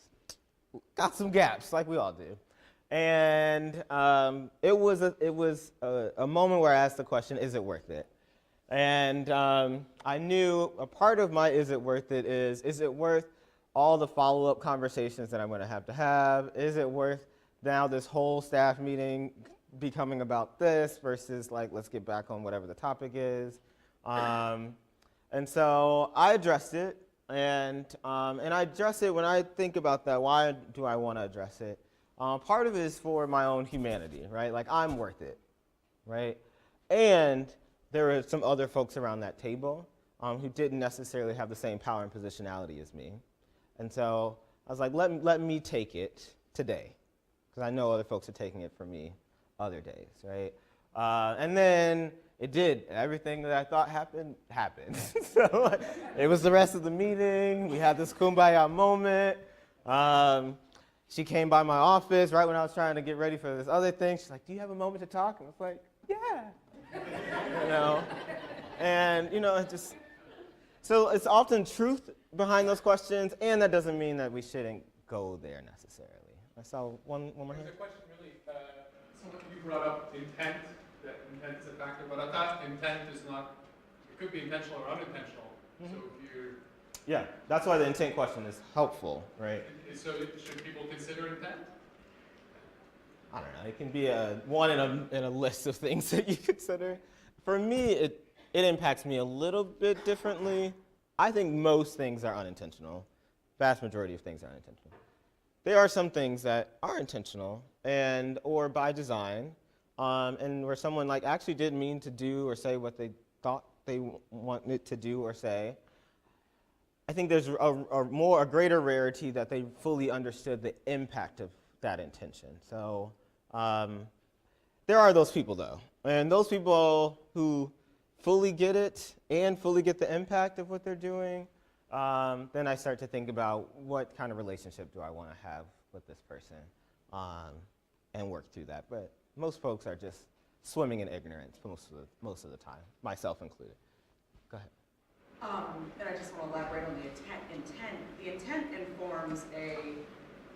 got some gaps, like we all do. And it was a moment where I asked the question, is it worth it? And I knew a part of my is it worth it is it worth all the follow-up conversations that I'm going to have? Is it worth now this whole staff meeting becoming about this versus let's get back on whatever the topic is? And so I addressed it, and I address it when I think about that. Why do I want to address it? Part of it is for my own humanity, right? I'm worth it, right? And there were some other folks around that table who didn't necessarily have the same power and positionality as me. And so I was like, let me take it today, because I know other folks are taking it for me other days, right? And then it did. Everything that I thought happened. So it was the rest of the meeting. We had this kumbaya moment. She came by my office right when I was trying to get ready for this other thing. She's like, do you have a moment to talk? And I was like, yeah. And, it just, so it's often truth behind those questions, and that doesn't mean that we shouldn't go there necessarily. I saw one more hand. There's a question really, someone you brought up intent, that intent is a factor, but I thought intent is not, it could be intentional or unintentional. So if you're... Yeah, that's why the intent question is helpful, right? So should people consider intent? I don't know. It can be one in a list of things that you consider. For me, it impacts me a little bit differently. I think most things are unintentional. Vast majority of things are unintentional. There are some things that are intentional or by design, and where someone actually didn't mean to do or say what they thought they wanted to do or say. I think there's a greater rarity that they fully understood the impact of that intention. So there are those people, though. And those people who fully get it and fully get the impact of what they're doing, then I start to think about what kind of relationship do I want to have with this person, and work through that. But most folks are just swimming in ignorance most of the time, myself included. Go ahead. And I just want to elaborate on the intent. The intent informs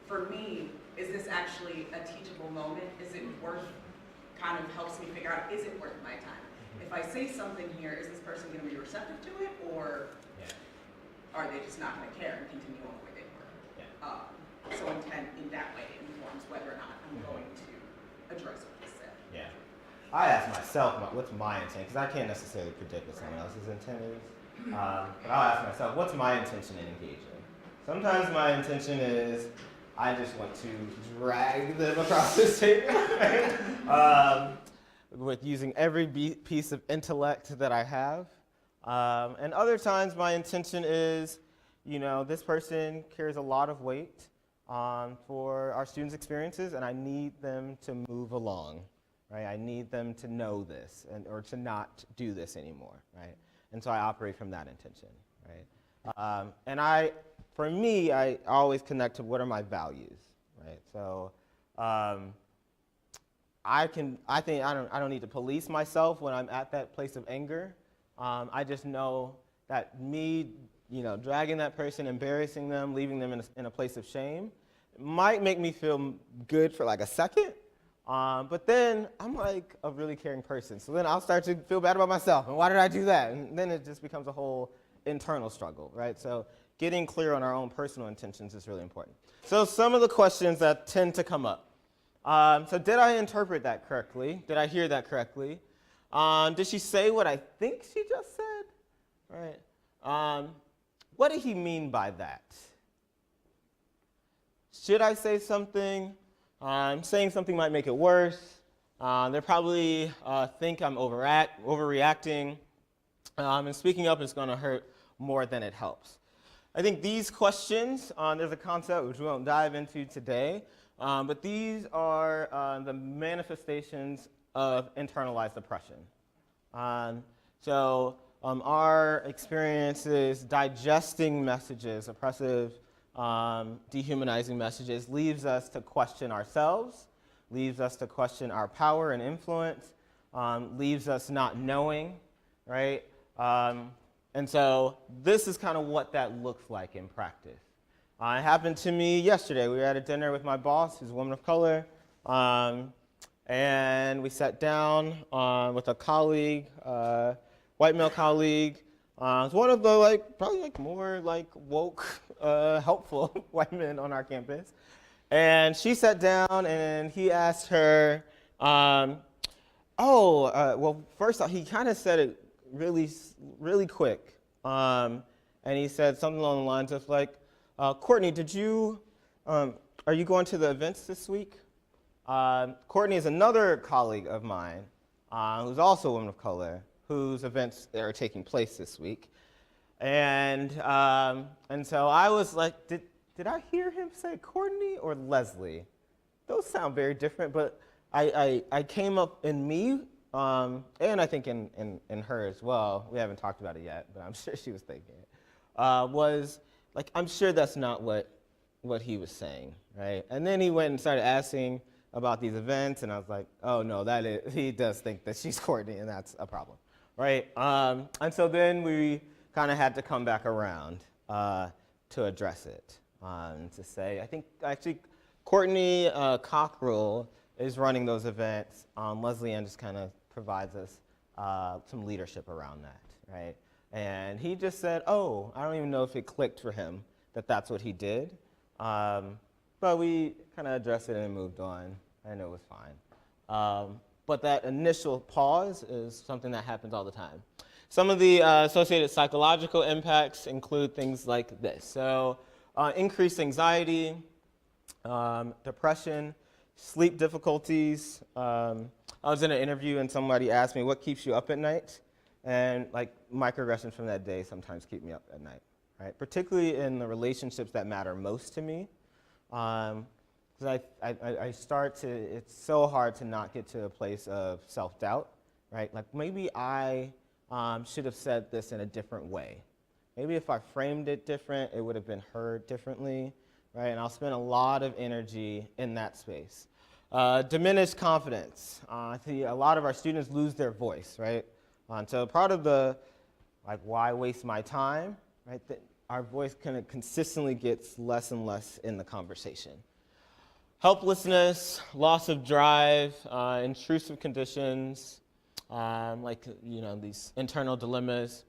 for me, is this actually a teachable moment? Is it worth, kind of helps me figure out, is it worth my time? If I say something here, is this person going to be receptive to it, or are they just not going to care and continue on the way they were? So intent in that way informs whether or not I'm going to address what they said. Yeah. I ask myself, what's my intent? Because I can't necessarily predict what someone else's intent is. But I'll ask myself, what's my intention in engaging? Sometimes my intention is, I just want to drag them across this table, with using every piece of intellect that I have. And other times my intention is, this person carries a lot of weight for our students' experiences, and I need them to move along, right? I need them to know this, or to not do this anymore, right? And so I operate from that intention, right? And for me, I always connect to what are my values, right? So I think I don't need to police myself when I'm at that place of anger. I just know that me, dragging that person, embarrassing them, leaving them in a place of shame, might make me feel good for like a second. But then I'm like a really caring person. So then I'll start to feel bad about myself. And why did I do that? And then it just becomes a whole internal struggle, right? So getting clear on our own personal intentions is really important. So some of the questions that tend to come up. So did I interpret that correctly? Did I hear that correctly? Did she say what I think she just said? Right. What did he mean by that? Should I say something? Saying something might make it worse. They probably think I'm overreacting. And speaking up is going to hurt more than it helps. I think these questions, there's a concept which we won't dive into today, but these are the manifestations of internalized oppression. So our experiences digesting messages, oppressive, dehumanizing messages, leaves us to question ourselves, leaves us to question our power and influence, leaves us not knowing, right? And so this is kind of what that looks like in practice. It happened to me yesterday. We were at a dinner with my boss, who's a woman of color, and we sat down with a colleague, white male colleague. It's one of the probably more woke, helpful white men on our campus. And she sat down and he asked her, well, first off, he kind of said it really quick. And he said something along the lines of Courtney, are you going to the events this week? Courtney is another colleague of mine who's also a woman of color, whose events are taking place this week. And so I was like, did I hear him say Courtney or Leslie? Those sound very different, but I came up in me, and I think in her as well, we haven't talked about it yet, but I'm sure she was thinking it, was I'm sure that's not what he was saying, right? And then he went and started asking about these events, and I was like, oh no, he does think that she's Courtney, and that's a problem. Right, and so then we kind of had to come back around to address it, to say, I think actually Courtney Cockrell is running those events. Leslie Ann just kind of provides us some leadership around that, right? And he just said, oh, I don't even know if it clicked for him that that's what he did, but we kind of addressed it and moved on, and it was fine. But that initial pause is something that happens all the time. Some of the associated psychological impacts include things like this. So increased anxiety, depression, sleep difficulties. I was in an interview and somebody asked me, what keeps you up at night? And microaggressions from that day sometimes keep me up at night, right? Particularly in the relationships that matter most to me. Because it's so hard to not get to a place of self-doubt, right? Maybe I should have said this in a different way, Maybe if I framed it different, it would have been heard differently, right? And I'll spend a lot of energy in that space. Diminished confidence. I see a lot of our students lose their voice, right? So part of the, like, why waste my time, right? Our voice kind of consistently gets less and less in the conversation. Helplessness, loss of drive, intrusive conditions, like, these internal dilemmas,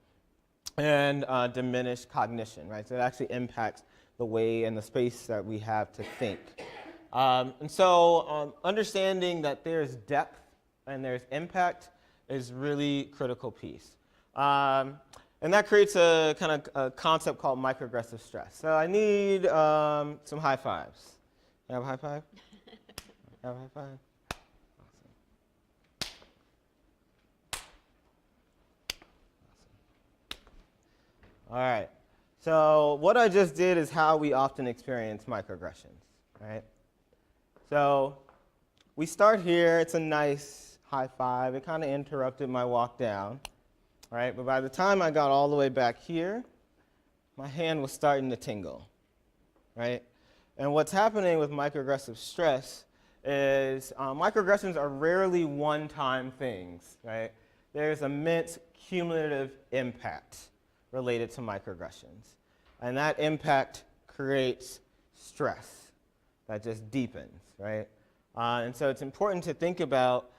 and diminished cognition, right? So it actually impacts the way and the space that we have to think. And so understanding that there's depth and there's impact is really critical piece. And that creates a kind of a concept called microaggressive stress. So I need some high fives. You have a high five? Have a high five? Awesome. All right. So what I just did is how we often experience microaggressions, right? So we start here. It's a nice high five. It kind of interrupted my walk down. All right, but by the time I got all the way back here, my hand was starting to tingle, right? And what's happening with microaggressive stress is microaggressions are rarely one-time things, right? There's immense cumulative impact related to microaggressions. And that impact creates stress that just deepens, right? And so it's important to think about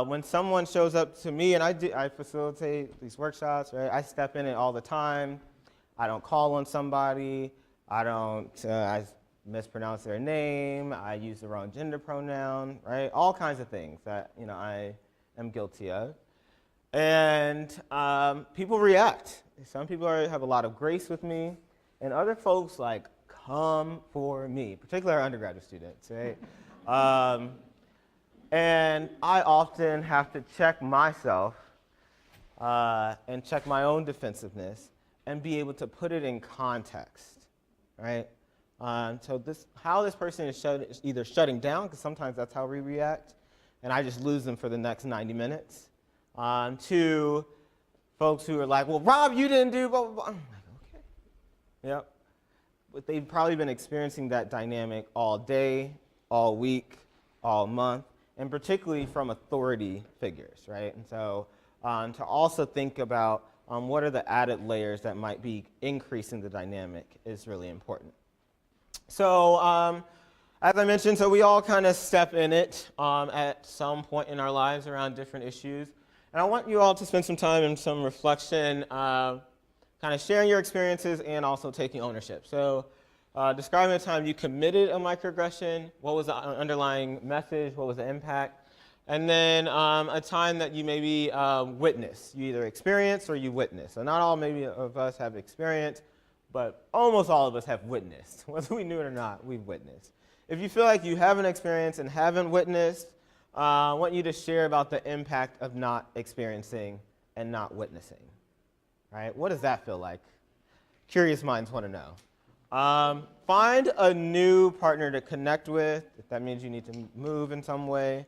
when someone shows up to me, and I facilitate these workshops, right? I step in it all the time. I don't call on somebody. I mispronounce their name. I use the wrong gender pronoun, right? All kinds of things that I am guilty of. And people react. Some people have a lot of grace with me, and other folks come for me, particularly our undergraduate students, right? And I often have to check myself and check my own defensiveness and be able to put it in context, right? So how this person is either shutting down, because sometimes that's how we react, and I just lose them for the next 90 minutes, to folks who are like, well, Rob, you didn't do blah, blah, blah. I'm like, okay. Yep. But they've probably been experiencing that dynamic all day, all week, all month, and particularly from authority figures, right? And so to also think about what are the added layers that might be increasing the dynamic is really important. So as I mentioned, so we all kind of step in it at some point in our lives around different issues. And I want you all to spend some time in some reflection, kind of sharing your experiences and also taking ownership. So describing the time you committed a microaggression, what was the underlying message, what was the impact, and then a time that you maybe witnessed. You either experienced or you witnessed. So not all maybe of us have experienced, but almost all of us have witnessed. Whether we knew it or not, we've witnessed. If you feel like you haven't experienced and haven't witnessed, I want you to share about the impact of not experiencing and not witnessing. Right? What does that feel like? Curious minds want to know. Find a new partner to connect with. If that means you need to move in some way,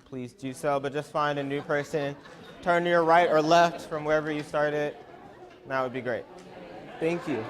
please do so. But just find a new person. Turn to your right or left from wherever you started. That would be great. Thank you.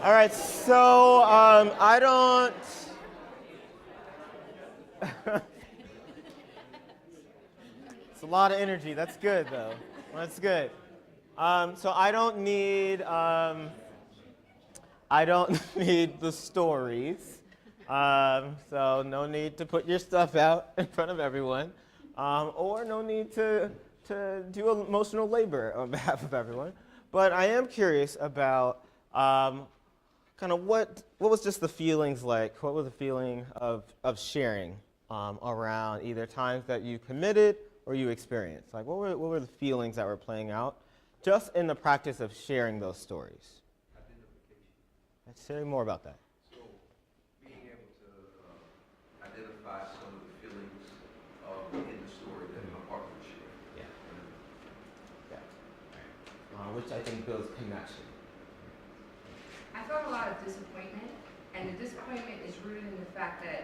All right, so I don't. It's a lot of energy. That's good, though. That's good. So I don't need the stories. So no need to put your stuff out in front of everyone, or no need to do emotional labor on behalf of everyone. But I am curious about kind of what was just the feelings like? What was the feeling of sharing around either times that you committed or you experienced? Like, what were the feelings that were playing out just in the practice of sharing those stories? Let's say more about that. So, being able to identify some of the feelings in the story that my partner shared. Which I think builds connection. I felt a lot of disappointment, and the disappointment is rooted in the fact that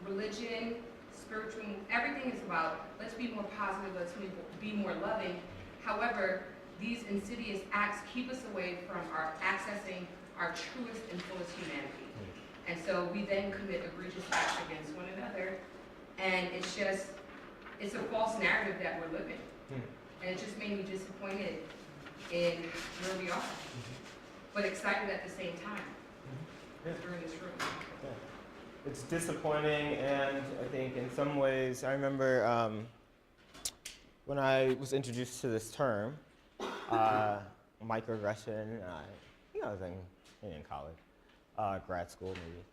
religion, spiritual, everything is about let's be more positive, let's be more loving. However, these insidious acts keep us away from accessing our truest and fullest humanity. And so we then commit egregious acts against one another, and it's a false narrative that we're living. And it just made me disappointed in where we are, but excited at the same time. During this room. It's disappointing, and I think in some ways, I remember when I was introduced to this term, microaggression. I was in college, grad school maybe,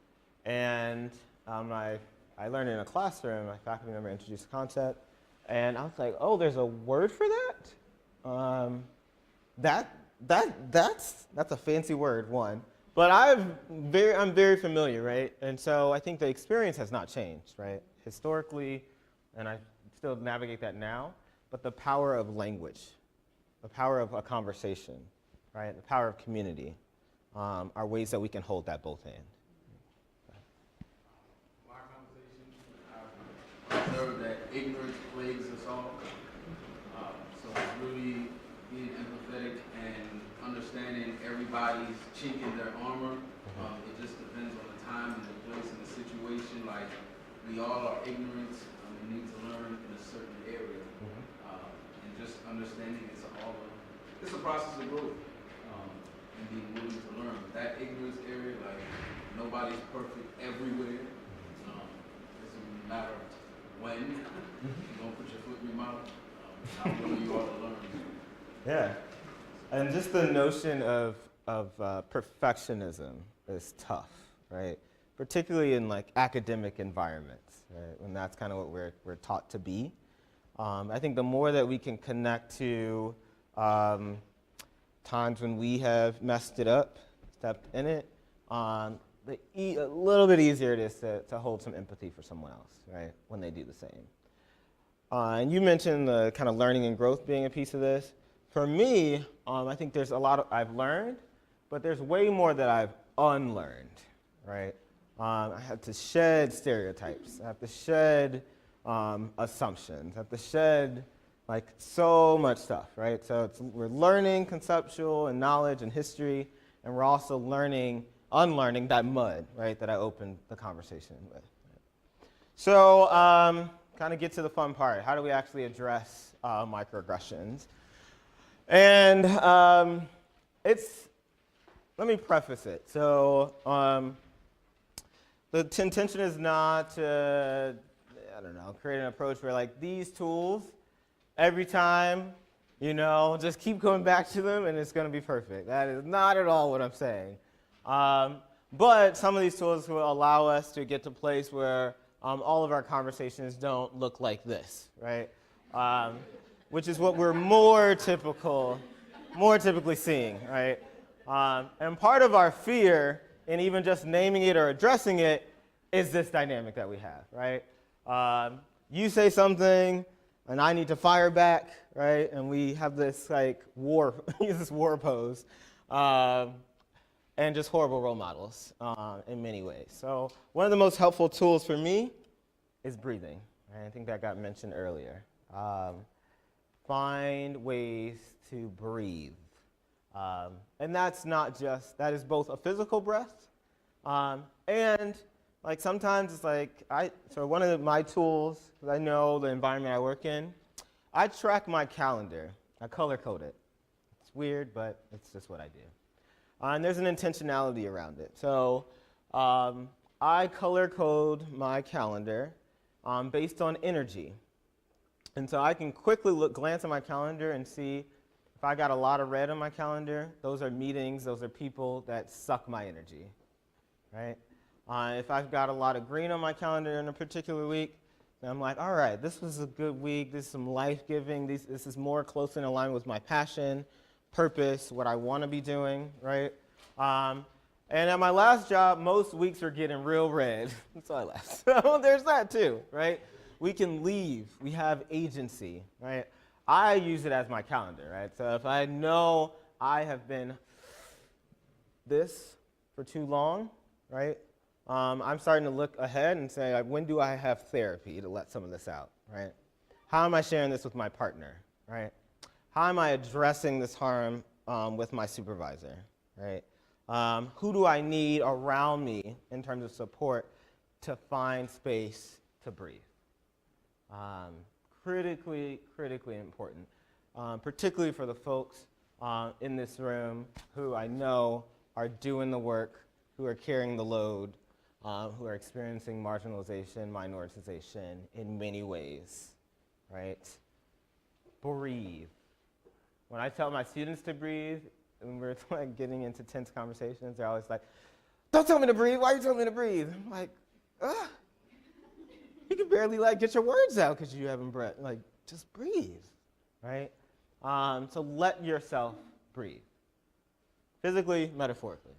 and I learned in a classroom. My faculty member introduced the concept, and I was like, "Oh, there's a word for that." That's a fancy word, one. But I'm very familiar, right? And so I think the experience has not changed, right? Historically, and I still navigate that now, but the power of language, the power of a conversation, right? The power of community are ways that we can hold that both in. My conversation, I've observed that ignorance plagues us all. So it's really being empathetic and understanding everybody's chink in their armor. It just depends on the time and the place and the situation. Like, we all are ignorant and we need to learn in a certain area. And just understanding it's a process of growth and being willing to learn. But that ignorance area, like, nobody's perfect everywhere. It's a matter of when you don't put your foot in your mouth, how willing you are to learn. Yeah. And just the notion of perfectionism is tough, right? Particularly in like academic environments, right? When that's kind of what we're taught to be. I think the more that we can connect to times when we have messed it up, stepped in it, a little bit easier it is to hold some empathy for someone else, right? When they do the same. And you mentioned the kind of learning and growth being a piece of this. For me, I think there's a lot I've learned, but there's way more that I've unlearned, right? I have to shed stereotypes. I have to shed assumptions. I have to shed like so much stuff, right? So we're learning conceptual and knowledge and history, and we're also unlearning that mud, right, that I opened the conversation with. So kind of get to the fun part. How do we actually address microaggressions? And let me preface it. So the intention is not to, create an approach where like these tools, every time, just keep going back to them and it's going to be perfect. That is not at all what I'm saying. But some of these tools will allow us to get to a place where all of our conversations don't look like this, right? Which is what we're more typically seeing, right? And part of our fear in even just naming it or addressing it is this dynamic that we have, right? You say something, and I need to fire back, right? And we have this like war pose, and just horrible role models in many ways. So one of the most helpful tools for me is breathing. Right? I think that got mentioned earlier. find ways to breathe. And that's not just, that is both a physical breath, and like sometimes it's like, so one of my tools, because I know the environment I work in, I track my calendar. I color code it. It's weird, but it's just what I do. And there's an intentionality around it. So I color code my calendar based on energy. And so I can quickly glance at my calendar and see if I got a lot of red on my calendar, those are meetings, those are people that suck my energy, right? If I've got a lot of green on my calendar in a particular week, then I'm like, all right, this was a good week, this is some life-giving, this is more closely in alignment with my passion, purpose, what I want to be doing, right? And at my last job, most weeks were getting real red, so I left. So there's that too, right? We can leave, we have agency, right? I use it as my calendar, right? So if I know I have been this for too long, right? I'm starting to look ahead and say, like, when do I have therapy to let some of this out, right? How am I sharing this with my partner, right? How am I addressing this harm with my supervisor, right? Who do I need around me in terms of support to find space to breathe? Critically important, particularly for the folks in this room who I know are doing the work, who are carrying the load, who are experiencing marginalization, minoritization in many ways, right? Breathe. When I tell my students to breathe, when we're like getting into tense conversations, they're always like, don't tell me to breathe, why are you telling me to breathe? I'm like, ugh. You can barely like get your words out because you haven't breath. Like, just breathe, right? So let yourself breathe, physically, metaphorically.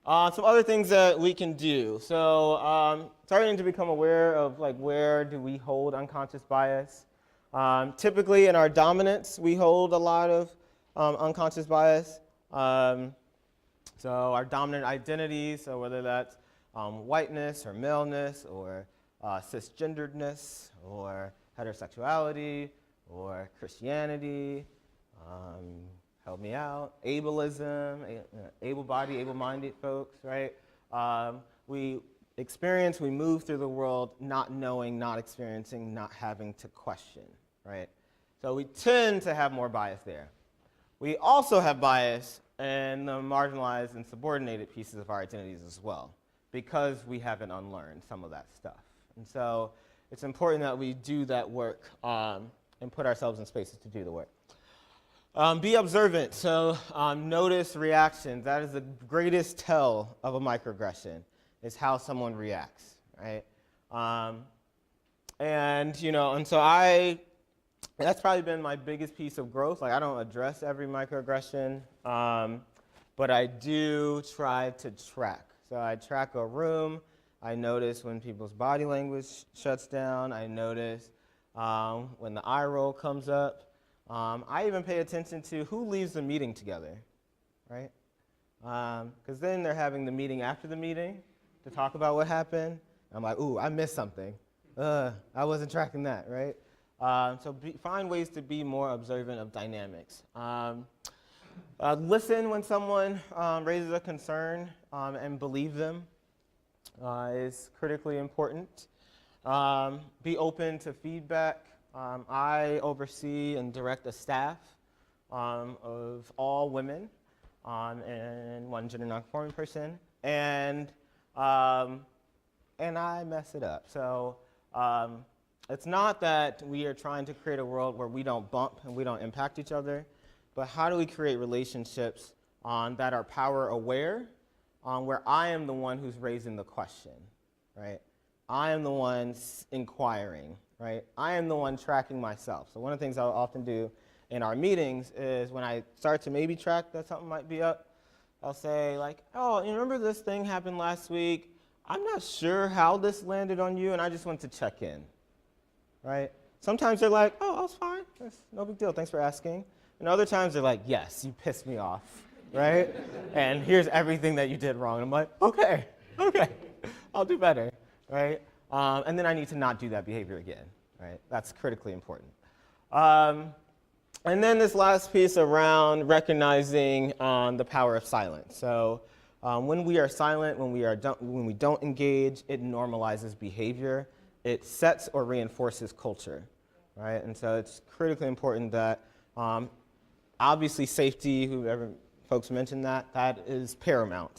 Some other things that we can do. So starting to become aware of like where do we hold unconscious bias. Typically in our dominance, we hold a lot of unconscious bias. So our dominant identities, so whether that's whiteness or maleness or cisgenderedness or heterosexuality or Christianity, help me out, ableism, able-bodied, able-minded folks, right? We move through the world not knowing, not experiencing, not having to question, right? So we tend to have more bias there. We also have bias in the marginalized and subordinated pieces of our identities as well, because we haven't unlearned some of that stuff. And so it's important that we do that work and put ourselves in spaces to do the work. Be observant, so notice reactions. That is the greatest tell of a microaggression, is how someone reacts, right? And so that's probably been my biggest piece of growth. Like, I don't address every microaggression, but I do try to track. So I track a room. I notice when people's body language shuts down. I notice when the eye roll comes up. I even pay attention to who leaves the meeting together, right? Because then they're having the meeting after the meeting to talk about what happened. I'm like, ooh, I missed something. I wasn't tracking that, right? So find ways to be more observant of dynamics. Listen when someone raises a concern and believe them is critically important. Be open to feedback. I oversee and direct a staff of all women and one gender nonconforming person, and I mess it up. So it's not that we are trying to create a world where we don't bump and we don't impact each other, but how do we create relationships that are power aware, where I am the one who's raising the question, right? I am the one inquiring, right? I am the one tracking myself. So one of the things I'll often do in our meetings is when I start to maybe track that something might be up, I'll say like, oh, you remember this thing happened last week? I'm not sure how this landed on you, and I just want to check in, right? Sometimes they're like, oh, I was fine. That's no big deal. Thanks for asking. And other times they're like, yes, you pissed me off, right? And here's everything that you did wrong. And I'm like, okay, I'll do better, right? And then I need to not do that behavior again, right? That's critically important. And then this last piece around recognizing the power of silence. So when we are silent, when we don't engage, it normalizes behavior. It sets or reinforces culture, right? And so it's critically important that obviously safety, whoever folks mentioned that is paramount.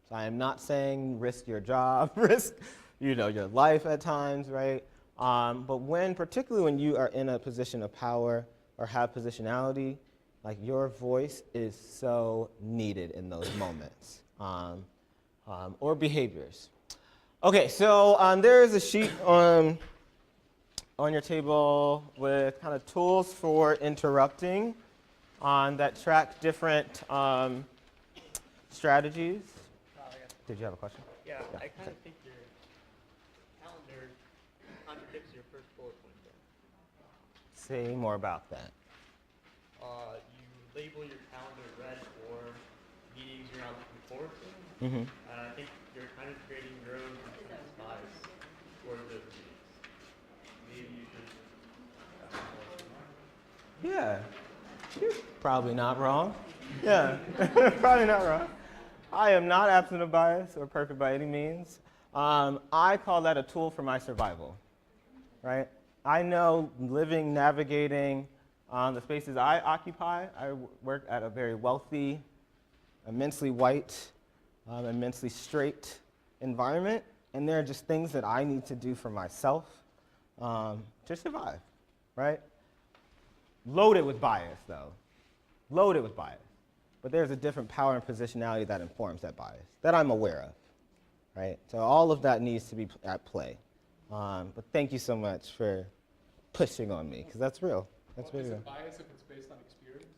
So I am not saying risk your job, risk your life at times, right? But particularly when you are in a position of power or have positionality, like your voice is so needed in those moments, or behaviors. Okay, so there is a sheet on your table with kind of tools for interrupting that track different strategies. Did you have a question? Yeah, I kind of think your calendar contradicts your first bullet point there. Say more about that. You label your calendar red for meetings you're not looking forward to. Mm-hmm. I think you're kind of creating your own bias toward those meetings. Maybe you should. Yeah, you're probably not wrong. Yeah, probably not wrong. I am not absent of bias or perfect by any means. I call that a tool for my survival, right? I know living, navigating the spaces I occupy. I work at a very wealthy, immensely white, immensely straight environment, and there are just things that I need to do for myself to survive, right? Loaded with bias, though. Loaded with bias. But there's a different power and positionality that informs that bias that I'm aware of, right? So all of that needs to be at play. But thank you so much for pushing on me, because that's real. That's Well, real. is it bias if it's based on experience?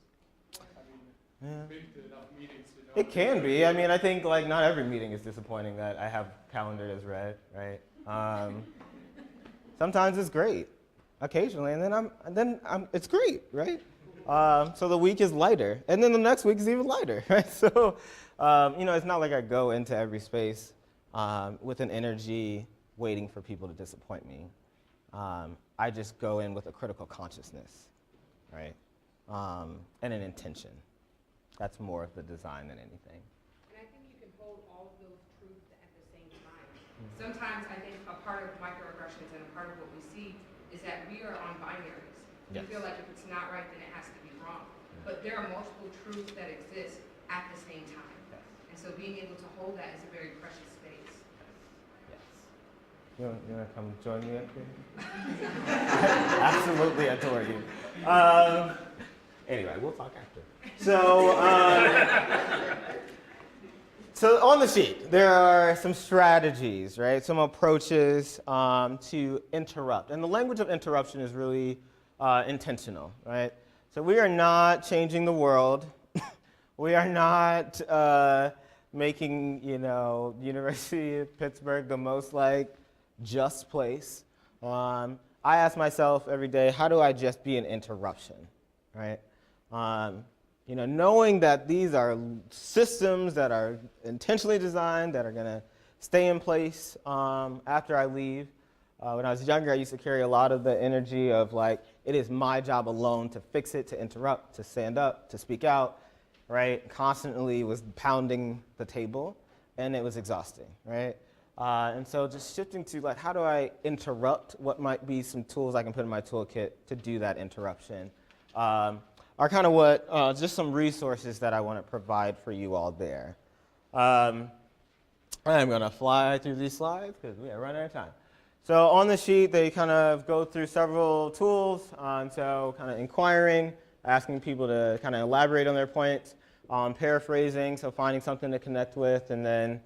I mean, Yeah. been to enough meetings to know. It can be. I mean, I think like not every meeting is disappointing that I have calendared as red, right? Sometimes it's great, occasionally, and then it's great, right? So the week is lighter, and then the next week is even lighter, right? So, it's not like I go into every space with an energy waiting for people to disappoint me. I just go in with a critical consciousness, right? And an intention. That's more of the design than anything. And I think you can hold all of those truths at the same time. Sometimes I think a part of microaggressions and a part of what we see is that we are on binaries. Yes. We feel like if it's not right, then it has to be wrong. But there are multiple truths that exist at the same time. Yes. And so being able to hold that is a very precious space. Yes. You want to come join me up here? Absolutely adore you. Anyway, we'll talk after. So on the sheet, there are some strategies, right? Some approaches to interrupt. And the language of interruption is really intentional, right? So we are not changing the world. We are not making, University of Pittsburgh the most just place. I ask myself every day, how do I just be an interruption, right? Knowing that these are systems that are intentionally designed, that are going to stay in place after I leave. When I was younger, I used to carry a lot of the energy of it is my job alone to fix it, to interrupt, to stand up, to speak out, right? Constantly was pounding the table, and it was exhausting, right? And so just shifting to how do I interrupt? What might be some tools I can put in my toolkit to do that interruption? Are kind of just some resources that I want to provide for you all there. I'm going to fly through these slides because we are running out of time. So on the sheet, they kind of go through several tools. So kind of inquiring, asking people to kind of elaborate on their points, paraphrasing, so finding something to connect with, and then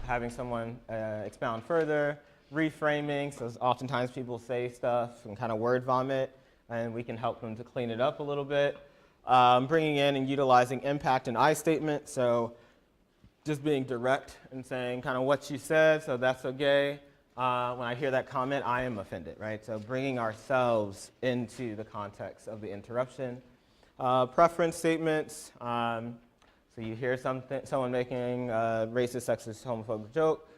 having someone expound further, reframing, so oftentimes people say stuff and kind of word vomit, and we can help them to clean it up a little bit. Bringing in and utilizing impact and I statement, so just being direct and saying kind of what you said, so that's okay. When I hear that comment, I am offended, right? So bringing ourselves into the context of the interruption. Preference statements, so you hear someone making a racist, sexist, homophobic joke.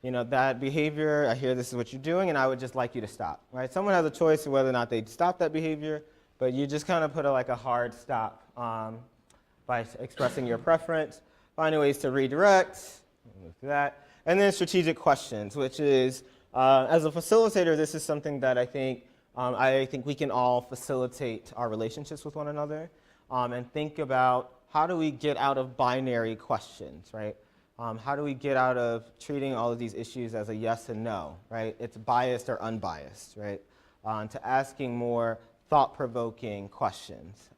That behavior, I hear this is what you're doing, and I would just like you to stop, right? Someone has a choice of whether or not they stop that behavior, but you just kind of put like a hard stop by expressing your preference, finding ways to redirect, move to that, and then strategic questions, which is, as a facilitator, this is something that I think we can all facilitate our relationships with one another, and think about how do we get out of binary questions, right? How do we get out of treating all of these issues as a yes and no, right? It's biased or unbiased, right? To asking more thought-provoking questions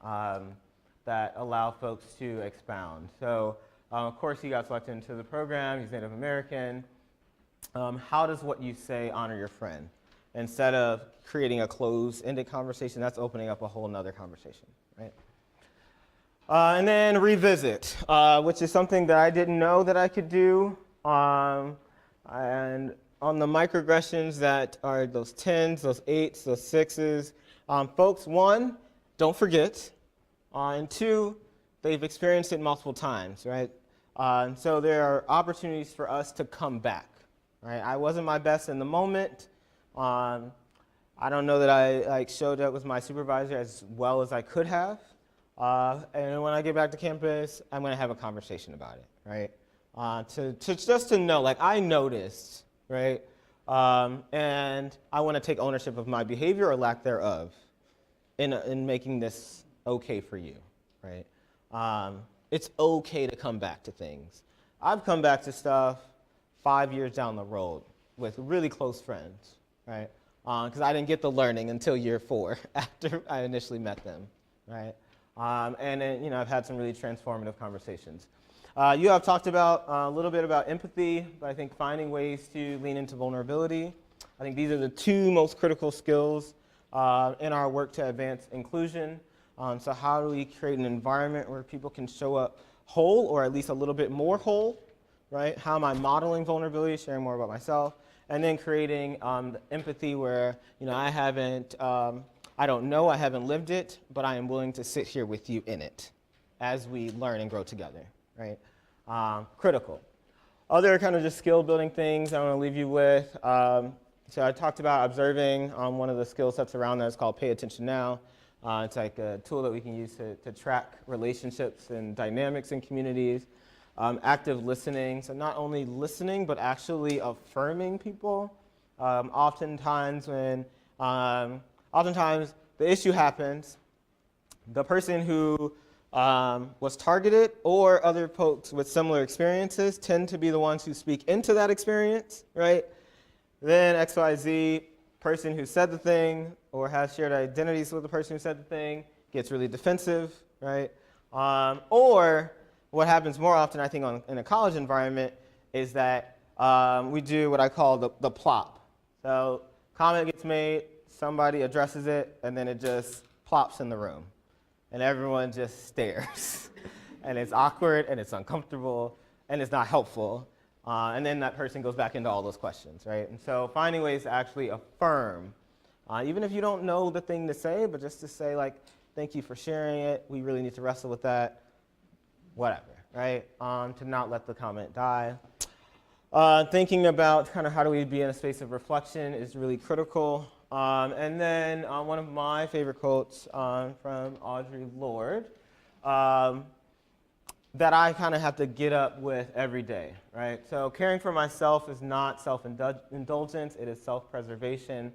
that allow folks to expound. So, of course, he got selected into the program. He's Native American. How does what you say honor your friend? Instead of creating a closed-ended conversation, that's opening up a whole nother conversation, right? And then revisit, which is something that I didn't know that I could do. And on the microaggressions that are those 10s, those 8s, those 6s, folks, 1, don't forget, and 2, they've experienced it multiple times, right? And so there are opportunities for us to come back, right? I wasn't my best in the moment. I don't know that I showed up with my supervisor as well as I could have. And when I get back to campus, I'm going to have a conversation about it, right? Just to know, like, I noticed, right? And I want to take ownership of my behavior or lack thereof in making this okay for you, right? It's okay to come back to things. I've come back to stuff 5 years down the road with really close friends, right? Because I didn't get the learning until year 4 after I initially met them, right? And then, I've had some really transformative conversations. You have talked about a little bit about empathy, but I think finding ways to lean into vulnerability. I think these are the 2 most critical skills in our work to advance inclusion. So how do we create an environment where people can show up whole, or at least a little bit more whole, right? How am I modeling vulnerability, sharing more about myself, and then creating empathy where, I don't know, I haven't lived it, but I am willing to sit here with you in it as we learn and grow together, right? Critical. Other kind of just skill building things I want to leave you with. So I talked about observing. One of the skill sets around that is called Pay Attention Now. It's like a tool that we can use to track relationships and dynamics in communities. Active listening, so not only listening, but actually affirming people. Oftentimes the issue happens, the person who was targeted or other folks with similar experiences tend to be the ones who speak into that experience, right? Then XYZ, person who said the thing or has shared identities with the person who said the thing gets really defensive, right? Or what happens more often, I think, in a college environment is that we do what I call the plop. So comment gets made, somebody addresses it, and then it just plops in the room. And everyone just stares. And it's awkward, and it's uncomfortable, and it's not helpful. And then that person goes back into all those questions, right? And so finding ways to actually affirm, even if you don't know the thing to say, but just to say, like, thank you for sharing it, we really need to wrestle with that, whatever, right? To not let the comment die. Thinking about kind of how do we be in a space of reflection is really critical. And then one of my favorite quotes from Audre Lorde that I kind of have to get up with every day, right? So caring for myself is not self-indulgence, it is self-preservation,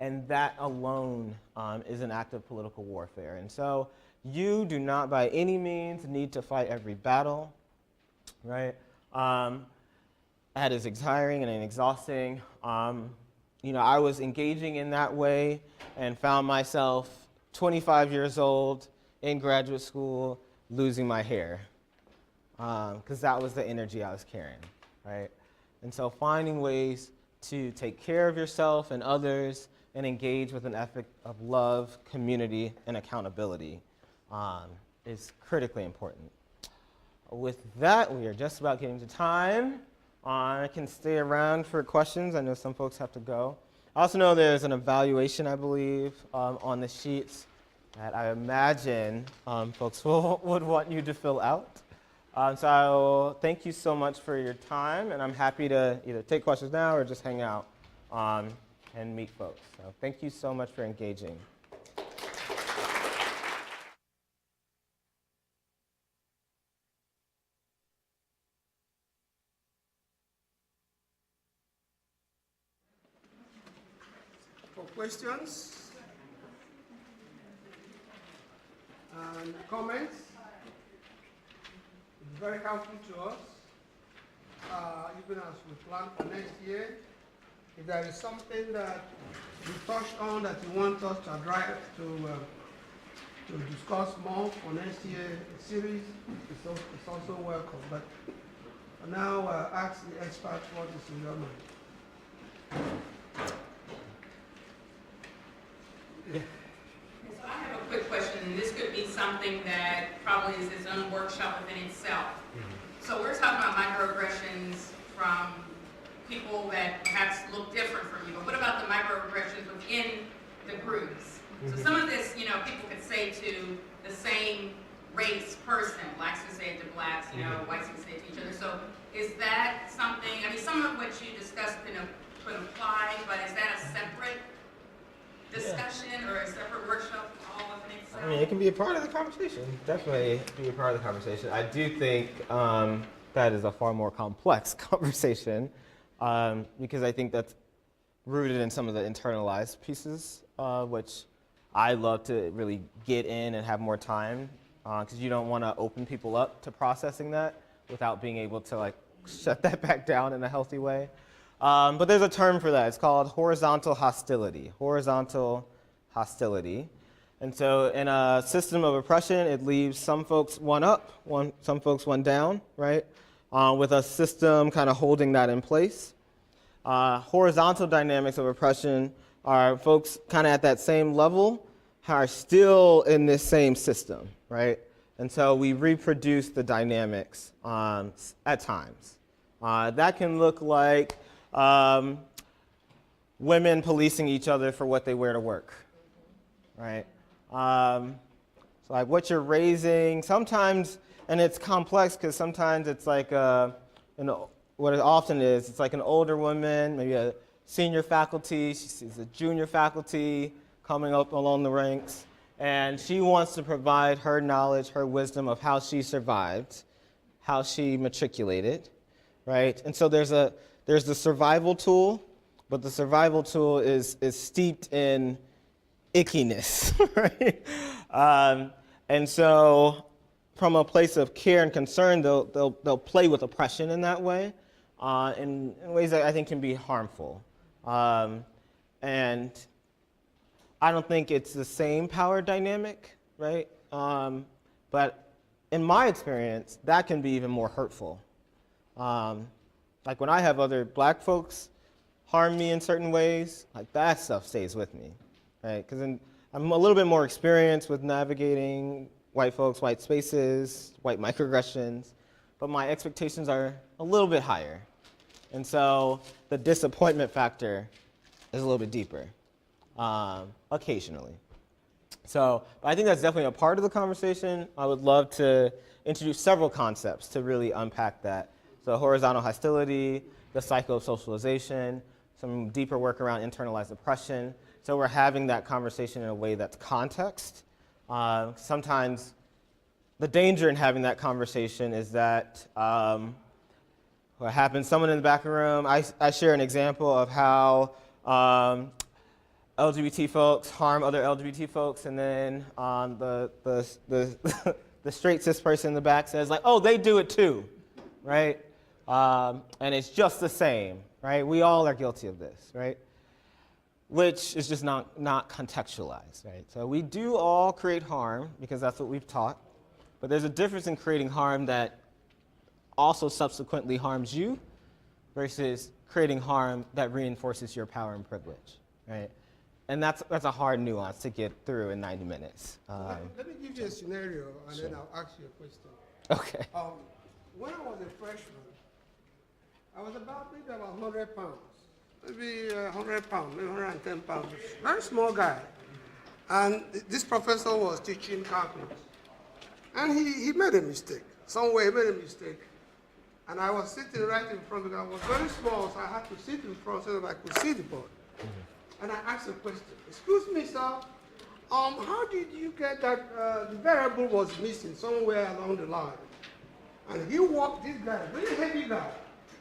and that alone is an act of political warfare. And so you do not by any means need to fight every battle, right? That is tiring and exhausting. I was engaging in that way and found myself 25 years old in graduate school losing my hair because that was the energy I was carrying, right? And so finding ways to take care of yourself and others and engage with an ethic of love, community, and accountability is critically important. With that, we are just about getting to time. I can stay around for questions. I know some folks have to go. I also know there's an evaluation, I believe, on the sheets that I imagine folks would want you to fill out. So thank you so much for your time, and I'm happy to either take questions now or just hang out and meet folks. So thank you so much for engaging. questions and comments. It's very helpful to us, even as we plan for next year. If there is something that we touched on that you want us to address, to discuss more for next year's series, it's also welcome. But for now, ask the experts what is in your mind. Yeah. So I have a quick question, and this could be something that probably is its own workshop within itself. So we're talking about microaggressions from people that perhaps look different from you, but what about the microaggressions within the groups? So some of this, people could say to the same race person, blacks can say it to blacks, whites can say it to each other. So is that something, some of what you discussed could apply, but is that a separate discussion or a separate workshop all within itself? It can be a part of the conversation. Definitely be a part of the conversation. I do think that is a far more complex conversation because I think that's rooted in some of the internalized pieces, which I love to really get in and have more time because you don't want to open people up to processing that without being able to shut that back down in a healthy way. But there's a term for that. It's called horizontal hostility. Horizontal hostility. And so in a system of oppression, it leaves some folks one up, some folks one down, right? With a system kind of holding that in place. Horizontal dynamics of oppression are folks kind of at that same level are still in this same system, right? And so we reproduce the dynamics at times. That can look like women policing each other for what they wear to work, right? So what you're raising, sometimes, and it's complex because sometimes it's what it often is, it's like an older woman, maybe a senior faculty, she's a junior faculty coming up along the ranks, and she wants to provide her knowledge, her wisdom of how she survived, how she matriculated, right? And so there's the survival tool, but the survival tool is steeped in ickiness, right? And so from a place of care and concern, they'll play with oppression in that way, in ways that I think can be harmful. And I don't think it's the same power dynamic, right? But in my experience, that can be even more hurtful. Like when I have other black folks harm me in certain ways, that stuff stays with me, right? Because I'm a little bit more experienced with navigating white folks, white spaces, white microaggressions, but my expectations are a little bit higher. And so the disappointment factor is a little bit deeper, occasionally. So I think that's definitely a part of the conversation. I would love to introduce several concepts to really unpack that. So horizontal hostility, the psychosocialization, some deeper work around internalized oppression. So we're having that conversation in a way that's context. Sometimes the danger in having that conversation is that what happens, someone in the back of the room, I share an example of how LGBT folks harm other LGBT folks, and then the straight cis person in the back says oh, they do it too, right? And it's just the same, right? We all are guilty of this, right? Which is just not contextualized, right? So we do all create harm because that's what we've taught, but there's a difference in creating harm that also subsequently harms you versus creating harm that reinforces your power and privilege, right? And that's a hard nuance to get through in 90 minutes. Let me give you a scenario, and Sure. then I'll ask you a question. Okay. When I was a freshman, I was about 100 pounds, maybe 100 pounds, maybe 110 pounds. Very small guy. And this professor was teaching calculus. And he made a mistake. Somewhere he made a mistake. And I was sitting right in front because I was very small, so I had to sit in front so that I could see the board. And I asked a question. Excuse me, sir, how did you get that the variable was missing somewhere along the line? And he walked, this guy, very heavy guy,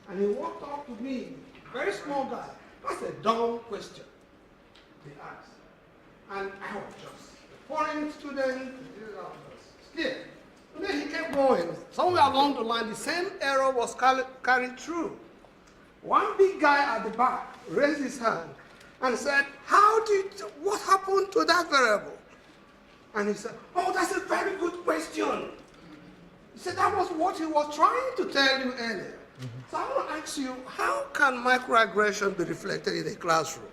and he walked up to me, very small guy. That's a dumb question. they asked. And I was just a foreign student, still. And then he kept going. Somewhere along the line, the same error was carried through. One big guy at the back raised his hand and said, what happened to that variable? And he said, oh, that's a very good question. He said, that was what he was trying to tell you earlier. So I want to ask you, how can microaggression be reflected in a classroom?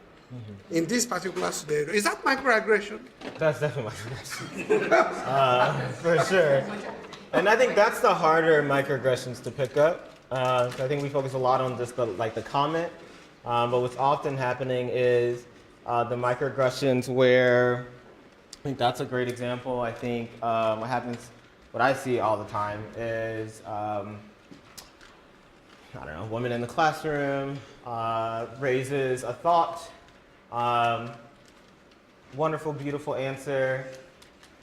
In this particular scenario, is that microaggression? That's definitely microaggression. For sure. And I think that's the harder microaggressions to pick up. I think we focus a lot on just the comment, but what's often happening is the microaggressions where, I think that's a great example. I think what I see all the time is, I don't know, a woman in the classroom raises a thought, wonderful, beautiful answer.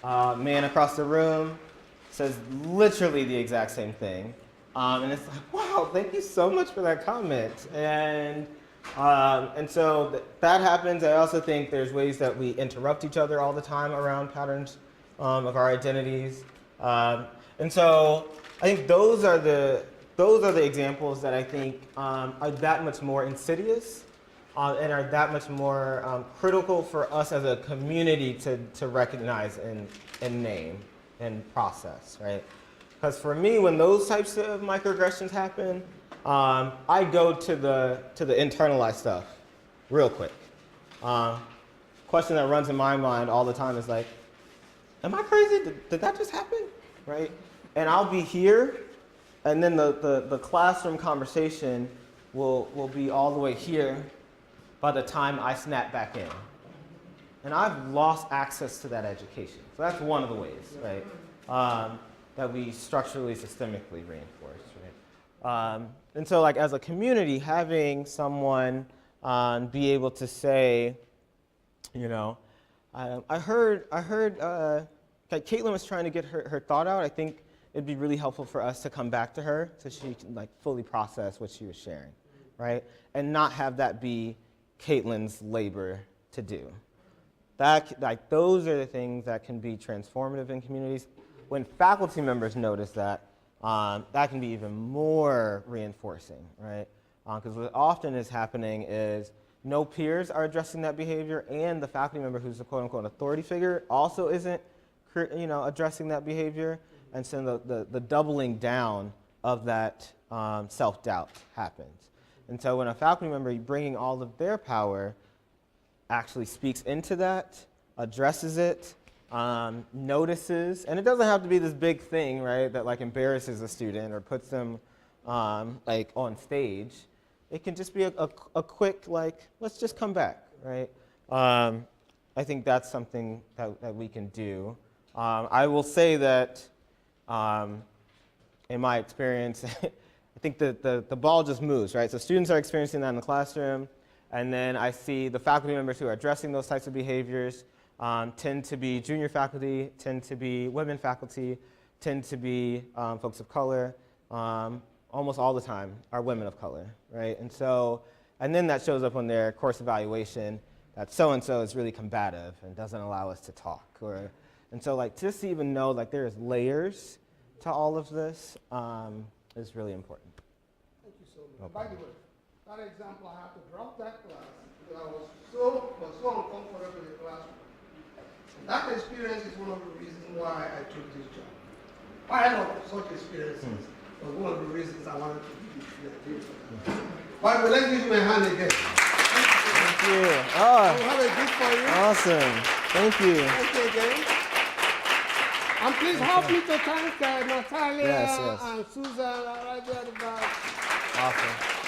Man across the room says literally the exact same thing. And it's like, wow, thank you so much for that comment. And so that happens. I also think there's ways that we interrupt each other all the time around patterns of our identities. And so I think those are the examples that I think are that much more insidious and are that much more critical for us as a community to recognize and name and process, right? Because for me, when those types of microaggressions happen, I go to the internalized stuff real quick. Question that runs in my mind all the time is like, am I crazy? Did that just happen? Right? And I'll be here, and then the classroom conversation will be all the way here by the time I snap back in. And I've lost access to that education. So that's one of the ways, right? That we structurally, systemically reinforce, right? And so, like, as a community, having someone be able to say, you know, I heard that Caitlin was trying to get her thought out. I think it'd be really helpful for us to come back to her so she can, like, fully process what she was sharing, right? And not have that be Caitlin's labor to do. Those are the things that can be transformative in communities. When faculty members notice that, that can be even more reinforcing, right? Because what often is happening is no peers are addressing that behavior, and the faculty member who's a quote-unquote authority figure also isn't, addressing that behavior, and so the doubling down of that self-doubt happens. And so when a faculty member bringing all of their power actually speaks into that, addresses it, notices, and it doesn't have to be this big thing, right, that like embarrasses a student or puts them like on stage. It can just be a quick, like, let's just come back, right? I think that's something that we can do. I will say that in my experience, I think the ball just moves, right? So students are experiencing that in the classroom, and then I see the faculty members who are addressing those types of behaviors tend to be junior faculty, tend to be women faculty, tend to be folks of color, almost all the time are women of color, right? And then that shows up on their course evaluation that so-and-so is really combative and doesn't allow us to talk. And so like just to even know like there's layers to all of this is really important. Thank you so much. By the way, that example, I had to drop that class because I was so uncomfortable in the classroom. That experience is one of the reasons why I took this job. I had such experiences, but one of the reasons I wanted to be here. By the way, let's give him a hand again. Thank you. We have a gift for you. Awesome. Thank you. Thank you again. And please help me to thank Natalia and Susan right there at the back. Awesome.